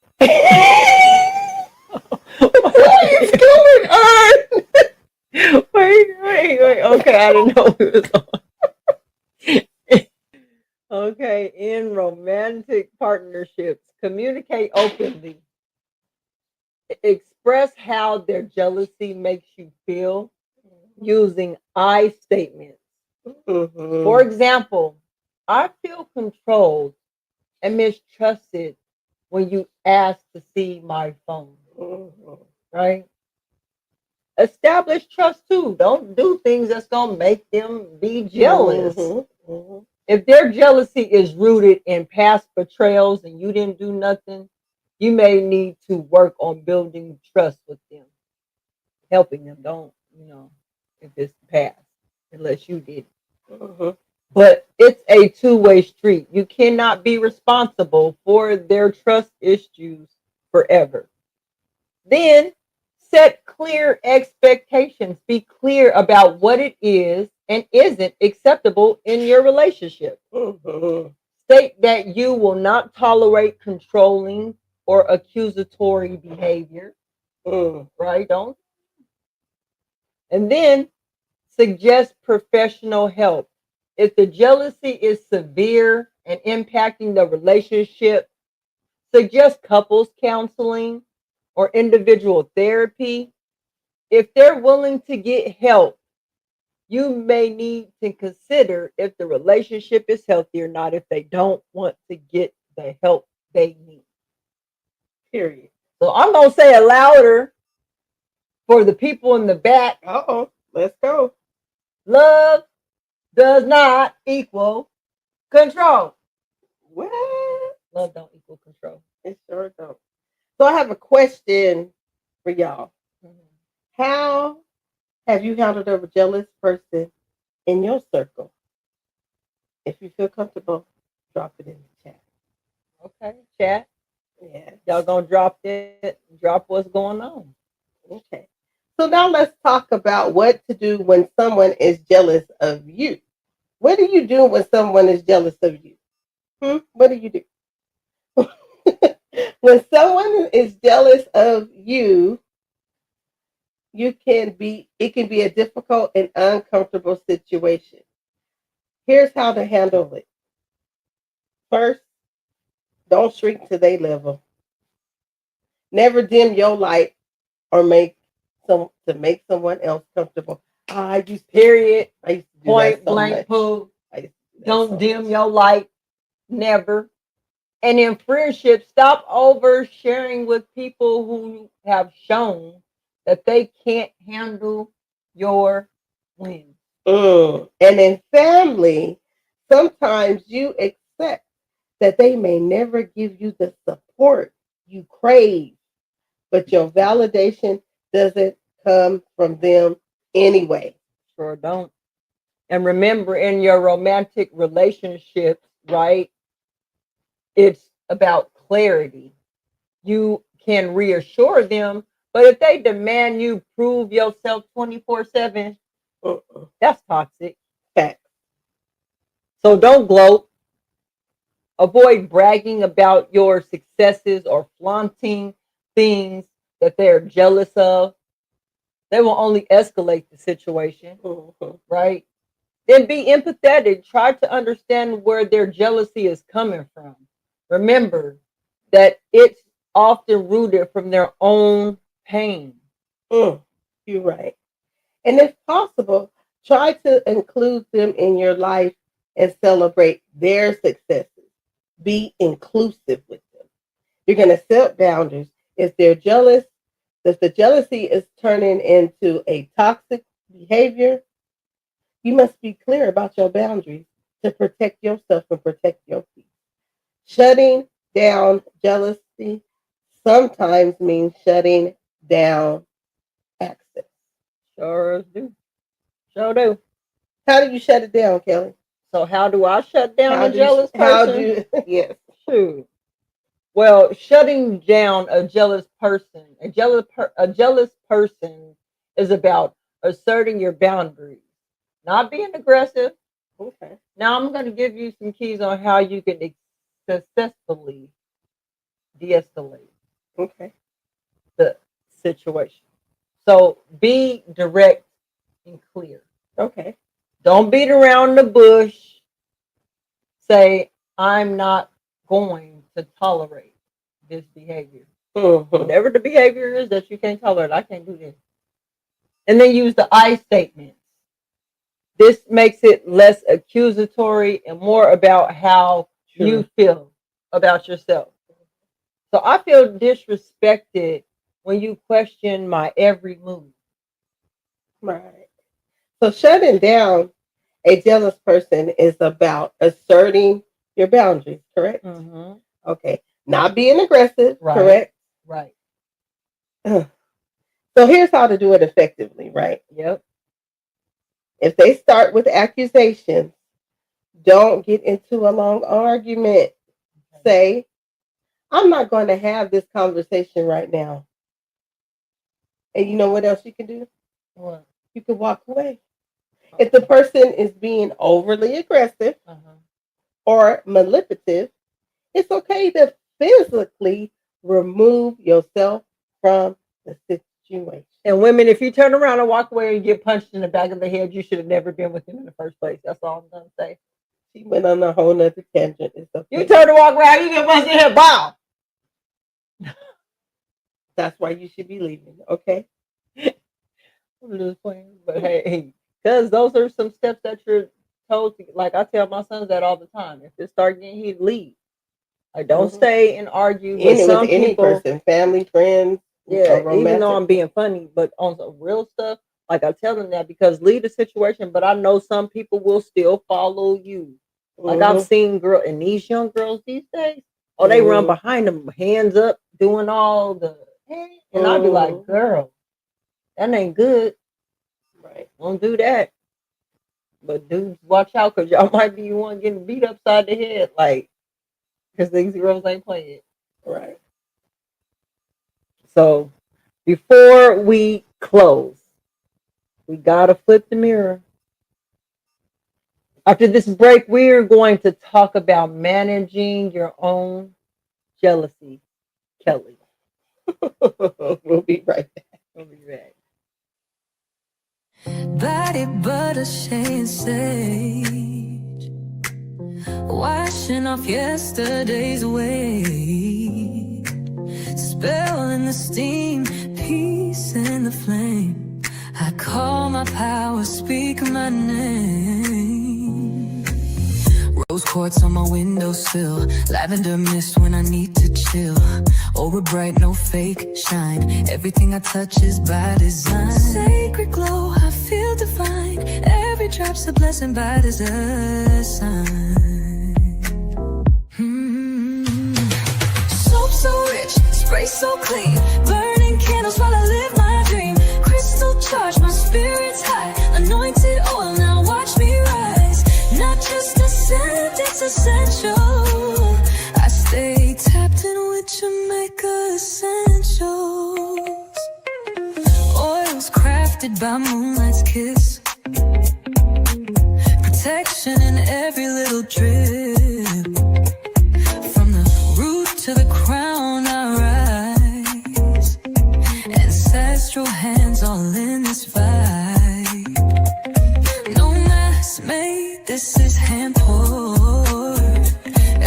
Speaker 4: What is going on? Wait. Okay, I didn't know it was on. Okay, in romantic partnerships, communicate openly. Express how their jealousy makes you feel using I statements.
Speaker 3: Mm-hmm.
Speaker 4: For example, I feel controlled and mistrusted when you ask to see my phone.
Speaker 3: Mm-hmm.
Speaker 4: Right? Establish trust too. Don't do things that's gonna make them be jealous.
Speaker 3: Mm-hmm. Mm-hmm.
Speaker 4: If their jealousy is rooted in past betrayals and you didn't do nothing, you may need to work on building trust with them, helping them. Don't, if it's past, unless you did.
Speaker 3: Mm-hmm.
Speaker 4: But it's a two-way street. You cannot be responsible for their trust issues forever. Then set clear expectations. Be clear about what it is and isn't acceptable in your relationship.
Speaker 3: Mm-hmm.
Speaker 4: State that you will not tolerate controlling or accusatory behavior. Right? Don't. And then suggest professional help. If the jealousy is severe and impacting the relationship, suggest couples counseling or individual therapy. If they're willing to get help, you may need to consider if the relationship is healthy or not if they don't want to get the help they need.
Speaker 3: Period.
Speaker 4: So I'm going to say it louder for the people in the back.
Speaker 3: Uh-oh. Let's go.
Speaker 4: Love does not equal control.
Speaker 3: What?
Speaker 4: Love don't equal control.
Speaker 3: It sure don't. So I have a question for y'all.
Speaker 4: Mm-hmm.
Speaker 3: How have you handled a jealous person in your circle? If you feel comfortable, drop it in the chat.
Speaker 4: Okay, chat.
Speaker 3: Yeah.
Speaker 4: Y'all gonna drop what's going on.
Speaker 3: Okay. So now let's talk about what to do when someone is jealous of you. What do you do when someone is jealous of you? What do you do? When someone is jealous of you, it can be a difficult and uncomfortable situation. Here's how to handle it. First, don't shrink to their level. Never dim your light or make someone else comfortable. I used to do
Speaker 4: Point
Speaker 3: that so
Speaker 4: blank
Speaker 3: much.
Speaker 4: poo. Don't
Speaker 3: so
Speaker 4: dim
Speaker 3: much.
Speaker 4: your light. Never. And in friendship, stop oversharing with people who have shown that they can't handle your wins.
Speaker 3: And in family, sometimes you accept that they may never give you the support you crave, but your validation doesn't come from them anyway.
Speaker 4: Sure don't. And remember, in your romantic relationships, right, it's about clarity. You can reassure them, but if they demand you prove yourself 24/7, that's toxic.
Speaker 3: Fact.
Speaker 4: So don't gloat. Avoid bragging about your successes or flaunting things that they're jealous of. They will only escalate the situation, right? Then be empathetic. Try to understand where their jealousy is coming from. Remember that it's often rooted from their own pain.
Speaker 3: You're right. And if possible, try to include them in your life and celebrate their successes. Be inclusive with them. You're going to set boundaries. If they're jealous, if the jealousy is turning into a toxic behavior, you must be clear about your boundaries to protect yourself and protect your peace. Shutting down jealousy sometimes means shutting down access.
Speaker 4: Sure do. Sure do.
Speaker 3: How do you shut it down, Kelly?
Speaker 4: So how do I shut down a
Speaker 3: do
Speaker 4: jealous
Speaker 3: you, how
Speaker 4: person?
Speaker 3: do you, yes.
Speaker 4: Shoot. Well, shutting down a jealous person, a jealous person is about asserting your boundaries, not being aggressive.
Speaker 3: Okay.
Speaker 4: Now I'm going to give you some keys on how you can successfully de-escalate
Speaker 3: Okay.
Speaker 4: the situation. So be direct and clear.
Speaker 3: Okay.
Speaker 4: Don't beat around the bush. Say, I'm not going to tolerate this behavior.
Speaker 3: Mm-hmm.
Speaker 4: Whatever the behavior is that you can't tolerate, I can't do this. And then use the I statements. This makes it less accusatory and more about how you feel about yourself. So I feel disrespected when you question my every move.
Speaker 3: Right. So shutting down a jealous person is about asserting your boundaries, correct?
Speaker 4: Mm-hmm.
Speaker 3: Okay. Not being aggressive,
Speaker 4: Right.
Speaker 3: correct?
Speaker 4: Right.
Speaker 3: So here's how to do it effectively, right?
Speaker 4: Yep.
Speaker 3: If they start with accusations, don't get into a long argument.
Speaker 4: Okay.
Speaker 3: Say, I'm not going to have this conversation right now. And you know what else you can do?
Speaker 4: What?
Speaker 3: You can walk away. If the person is being overly aggressive or manipulative, it's okay to physically remove yourself from the situation.
Speaker 4: And women, if you turn around and walk away and get punched in the back of the head, you should have never been with him in the first place. That's all I'm gonna say.
Speaker 3: She went on a whole nother tangent. It's okay.
Speaker 4: You turn to walk away, you get punched in the head, wow.
Speaker 3: That's why you should be leaving, okay?
Speaker 4: I'm just playing, but hey, because those are some steps that you're told to. Like I tell my sons that all the time. If it start getting heated, leave. Like don't stay and argue with some
Speaker 3: any
Speaker 4: people.
Speaker 3: person, family, friends.
Speaker 4: Yeah, even though I'm being funny, but on some real stuff, like I tell them that because leave the situation. But I know some people will still follow you. Like I've seen and these young girls these days. Oh, they run behind them, hands up, doing all the, and I'd be like, girl, that ain't good.
Speaker 3: Right.
Speaker 4: Don't do that. But dudes, watch out, because y'all might be one getting beat upside the head, like, because these girls ain't playing.
Speaker 3: Right.
Speaker 4: So, before we close, we got to flip the mirror. After this break, we're going to talk about managing your own jealousy. Kelly.
Speaker 3: We'll be right back.
Speaker 4: We'll be back.
Speaker 1: Body butter, shea, and sage, washing off yesterday's weight, spell in the steam, peace in the flame. I call my power, speak my name. Rose quartz on my windowsill, lavender mist when I need to chill. Aura bright, no fake shine, everything I touch is by design. Sacred glow, I feel divine, every drop's a blessing by design. Soap so rich, spray so clean, burning candles while I live my dream. Crystal charge, my spirit's high, anointed oil, now watch me rise. Not just a scent, it's essential. I stay tapped in with Jamaica essentials. Oils crafted by moonlight's kiss, protection in every little drip. From the root to the crown I rise, ancestral hands all in this vibe. No mass made, this is hand poured.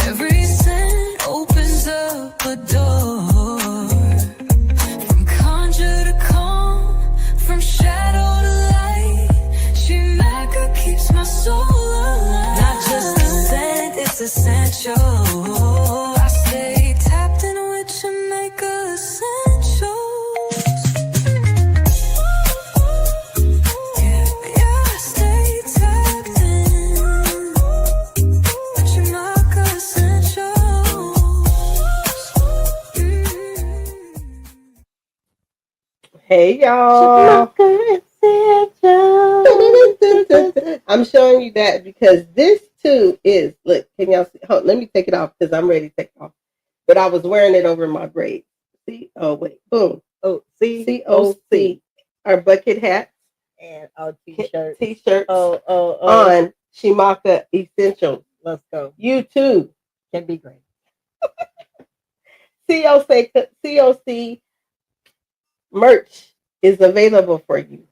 Speaker 1: Every scent opens up a door. From conjure to calm, from shadow to light, Shimaka keeps my soul alive. Not just a scent, it's essential. I stay tapped in with Jamaica essentials. Yeah, I stay tapped in with Jamaica essentials.
Speaker 3: Hey, y'all. I'm showing you that because this too is, look, can y'all see? Hold, let me take it off because I'm ready to take it off. But I was wearing it over my braids. See? Oh, wait. Boom.
Speaker 4: Oh,
Speaker 3: COC. Our bucket hats.
Speaker 4: And t-shirts.
Speaker 3: T-shirts
Speaker 4: Oh.
Speaker 3: on Shimaka Essentials.
Speaker 4: Let's go.
Speaker 3: You too
Speaker 4: can be great.
Speaker 3: COC merch is available for you.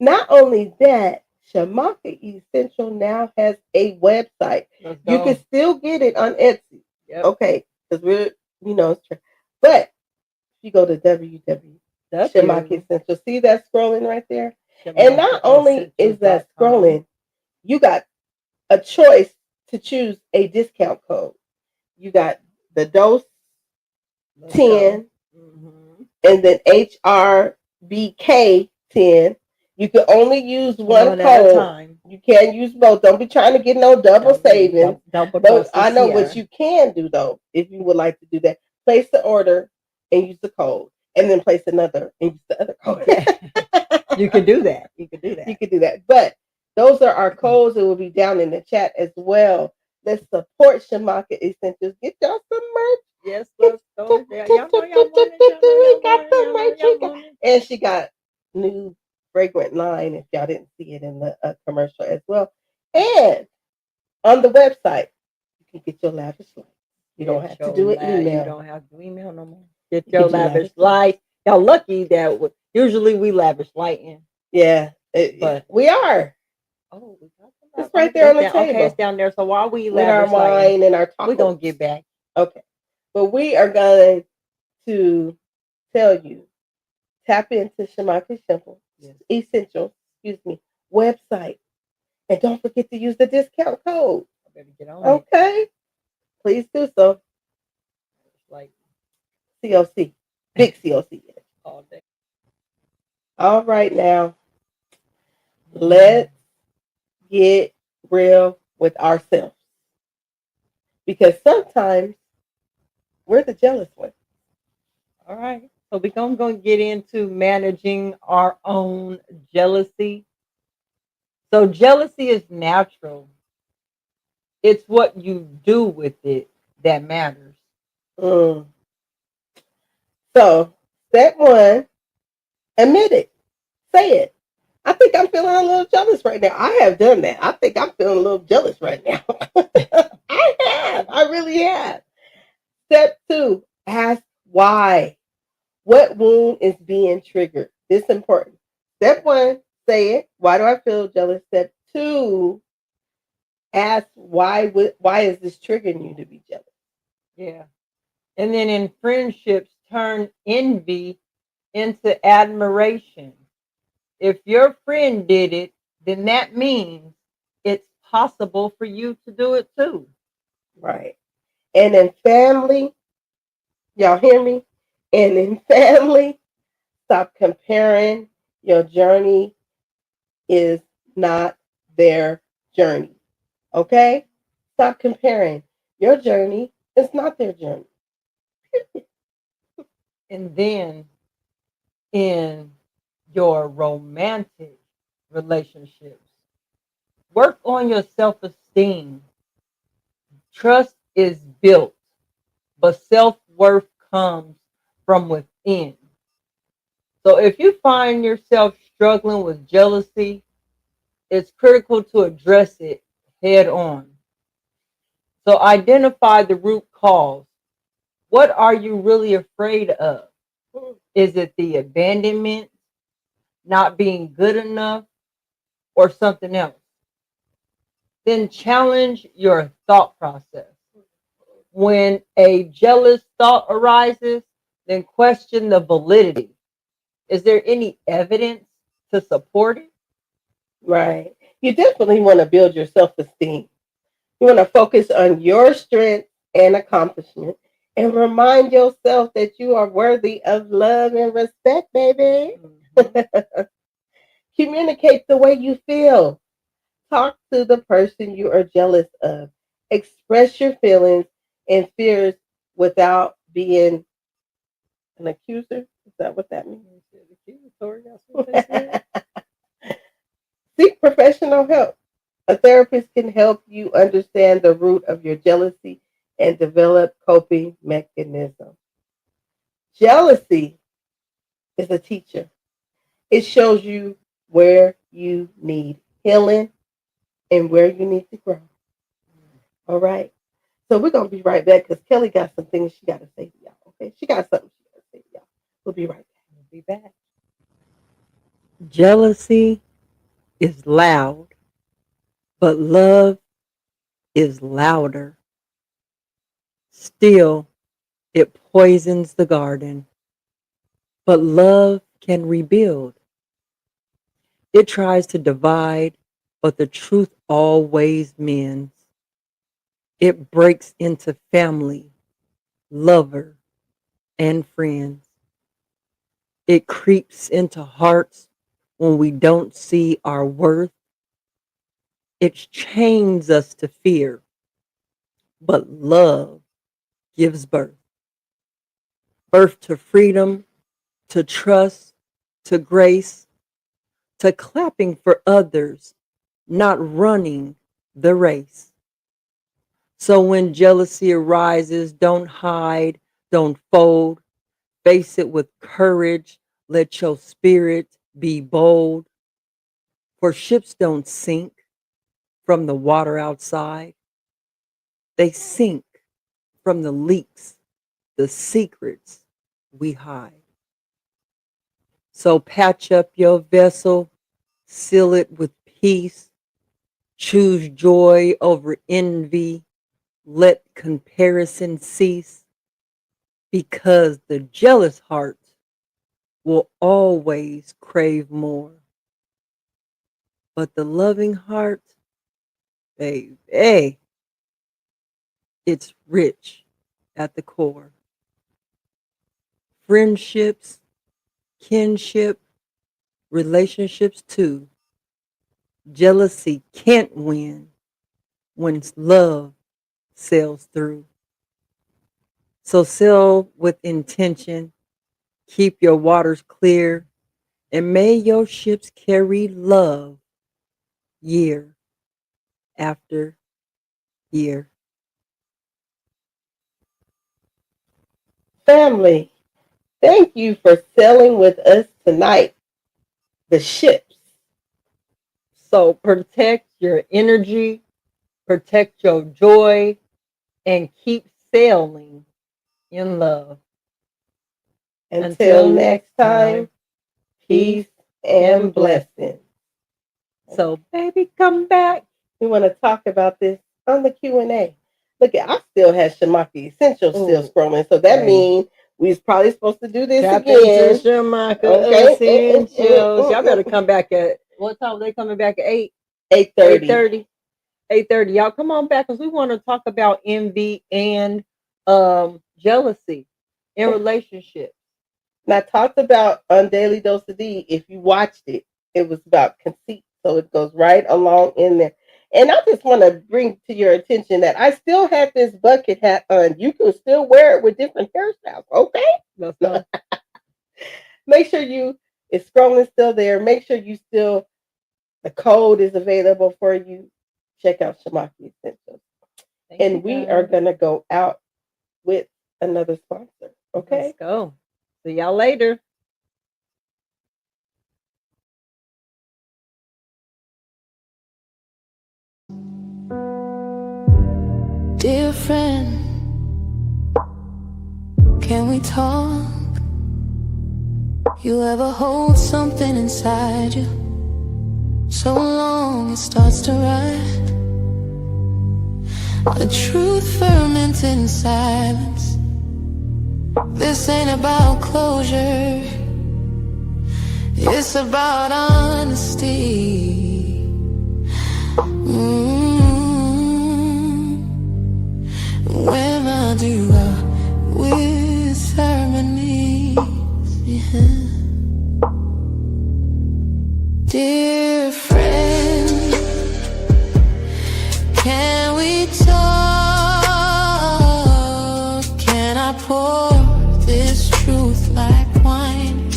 Speaker 3: Not only that, Shamaka Essential now has a website. You can still get it on Etsy.
Speaker 4: Yep.
Speaker 3: Okay, because we're, it's true. But if you go to Shamaka Essential, see that scrolling right there? And not only is that scrolling, you got a choice to choose a discount code. You got the dose 10 and then HRBK 10. You can only use one code. You can't use both. Don't be trying to get no double savings. But I know what you can do though, if you would like to do that. Place the order and use the code, and then place another and use the other code.
Speaker 4: You can do that.
Speaker 3: You can do that. But those are our codes. It will be down in the chat as well. Let's support Shamaka Essentials. Get y'all some merch.
Speaker 4: Yes, let's go.
Speaker 3: And she got new fragrant line, if y'all didn't see it in the commercial as well. And on the website, you can get your lavish light. You don't have to do an email.
Speaker 4: You don't have to email no more. Get your lavish light. Y'all lucky that usually we lavish light in.
Speaker 3: Yeah, but we are.
Speaker 4: Oh, we got
Speaker 3: it's right there on the table.
Speaker 4: Okay, it's down there. So while we
Speaker 3: with our wine and our tacos,
Speaker 4: we're gonna get back.
Speaker 3: Okay, but we are going to tell you, tap into Shamaka Essentials, website, and don't forget to use the discount code.
Speaker 4: I better get on
Speaker 3: okay, please do so.
Speaker 4: Like
Speaker 3: COC, big COC
Speaker 4: all day.
Speaker 3: All right, now let's get real with ourselves, because sometimes we're the jealous one.
Speaker 4: All right, so we're going to get into managing our own jealousy. So jealousy is natural. It's what you do with it that matters.
Speaker 3: So step one, admit it. Say it. I think I'm feeling a little jealous right now. I have done that. I think I'm feeling a little jealous right now. I have. I really have. Step two, ask why. What wound is being triggered? This is important. Step one, say it. Why do I feel jealous? Step two, ask why. Why is this triggering you to be jealous?
Speaker 4: Yeah. And then in friendships, turn envy into admiration. If your friend did it, then that means it's possible for you to do it too.
Speaker 3: Right. And in family, y'all hear me? And in family, stop comparing. Your journey is not their journey. Okay? Stop comparing. Your journey is not their journey.
Speaker 4: And then in your romantic relationships, work on your self-esteem. Trust is built, but self-worth comes from within. So if you find yourself struggling with jealousy, it's critical to address it head on. So identify the root cause. What are you really afraid of? Is it the abandonment, not being good enough, or something else? Then challenge your thought process. When a jealous thought arises, then question the validity. Is there any evidence to support it?
Speaker 3: Right. You definitely want to build your self-esteem. You want to focus on your strength and accomplishment and remind yourself that you are worthy of love and respect, baby. Mm-hmm. Communicate the way you feel. Talk to the person you are jealous of. Express your feelings and fears without being an accuser. Is that what that means?
Speaker 4: accusatory. That's what they said.
Speaker 3: Seek professional help. A therapist can help you understand the root of your jealousy and develop coping mechanisms. Jealousy is a teacher. It shows you where you need healing and where you need to grow. All right. So we're going to be right back because Kelly got some things she got to say to y'all. Okay. She got something she got to say to y'all. We'll be right back.
Speaker 4: We'll be back. Jealousy is loud, but love is louder. Still, it poisons the garden, but love can rebuild. It tries to divide, but the truth always mends. It breaks into family, lover, and friends. It creeps into hearts when we don't see our worth. It chains us to fear, but love gives birth. Birth to freedom, to trust, to grace, to clapping for others, not running the race. So when jealousy arises, don't hide, don't fold. Face it with courage. Let your spirit be bold. For ships don't sink from the water outside. They sink from the leaks, the secrets we hide. So patch up your vessel, seal it with peace. Choose joy over envy. Let comparison cease. Because the jealous heart will always crave more. But the loving heart, baby, it's rich at the core. Friendships, kinship, relationships too. Jealousy can't win when love sails through. So sail with intention, keep your waters clear, and may your ships carry love year after year.
Speaker 3: Family, thank you for sailing with us tonight. The ships.
Speaker 4: So protect your energy, protect your joy, and keep sailing in love.
Speaker 3: Until next time, peace and blessings.
Speaker 4: So, baby, come back.
Speaker 3: We want to talk about this on the Q&A. Look, I still have Shamaki Essentials still scrolling, so that means we was probably supposed to do this again.
Speaker 4: Shamaki Essentials. Y'all better come back at, what time are they coming back at?
Speaker 3: 8:30.
Speaker 4: 8:30. Y'all come on back because we want to talk about envy and jealousy in relationships.
Speaker 3: And I talked about on Daily Dose of D, if you watched it, it was about conceit. So it goes right along in there. And I just want to bring to your attention that I still have this bucket hat on. You can still wear it with different hairstyles, okay?
Speaker 4: Let's go.
Speaker 3: Make sure it's scrolling still there. Make sure the code is available for you. Check out Shamaki Essentials. And we are going to go out with another sponsor, okay?
Speaker 4: Let's go. See y'all later.
Speaker 1: Dear friend, can we talk? You ever hold something inside you so long it starts to rot? The truth ferments in silence. This ain't about closure, it's about honesty. When I do with ceremonies, yeah. Dear friend, can we talk? Can I pour this truth like wine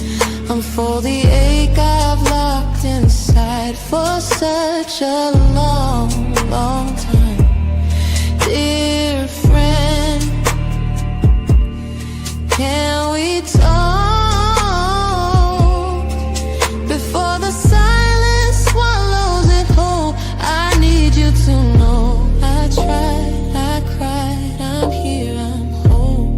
Speaker 1: for the ache I've locked inside for such a long, long time. Dear friend, can we talk before the silence swallows it whole? I need you to know I tried, I cried, I'm here, I'm home.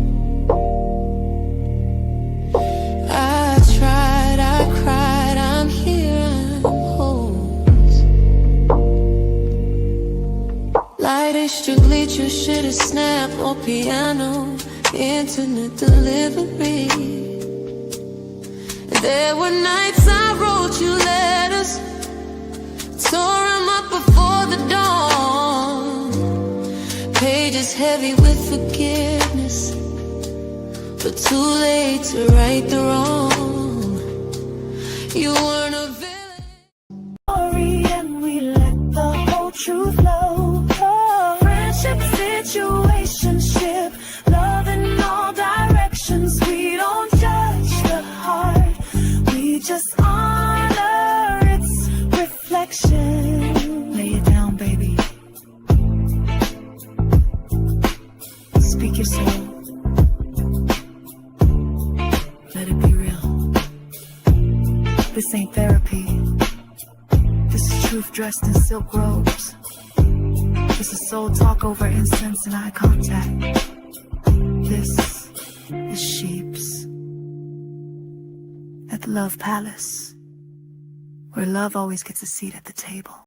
Speaker 1: I tried, I cried, I'm here, I'm home. Light extremely, you should have snapped or piano, internet delivery. There were nights I wrote you letters, tore them up before the dawn. Pages heavy with forgiveness, but too late to right the wrong. You weren't a villain.
Speaker 7: And we let the whole truth flow. Friendship, situationship, love in all directions. We don't judge the heart, we just honor its reflection. Lay it down, baby. Speak your soul. Let it be real. This ain't therapy. This is truth dressed in silk robes. This is soul talk over incense and eye contact. This is Sheeps at the Love Palace, where love always gets a seat at the table.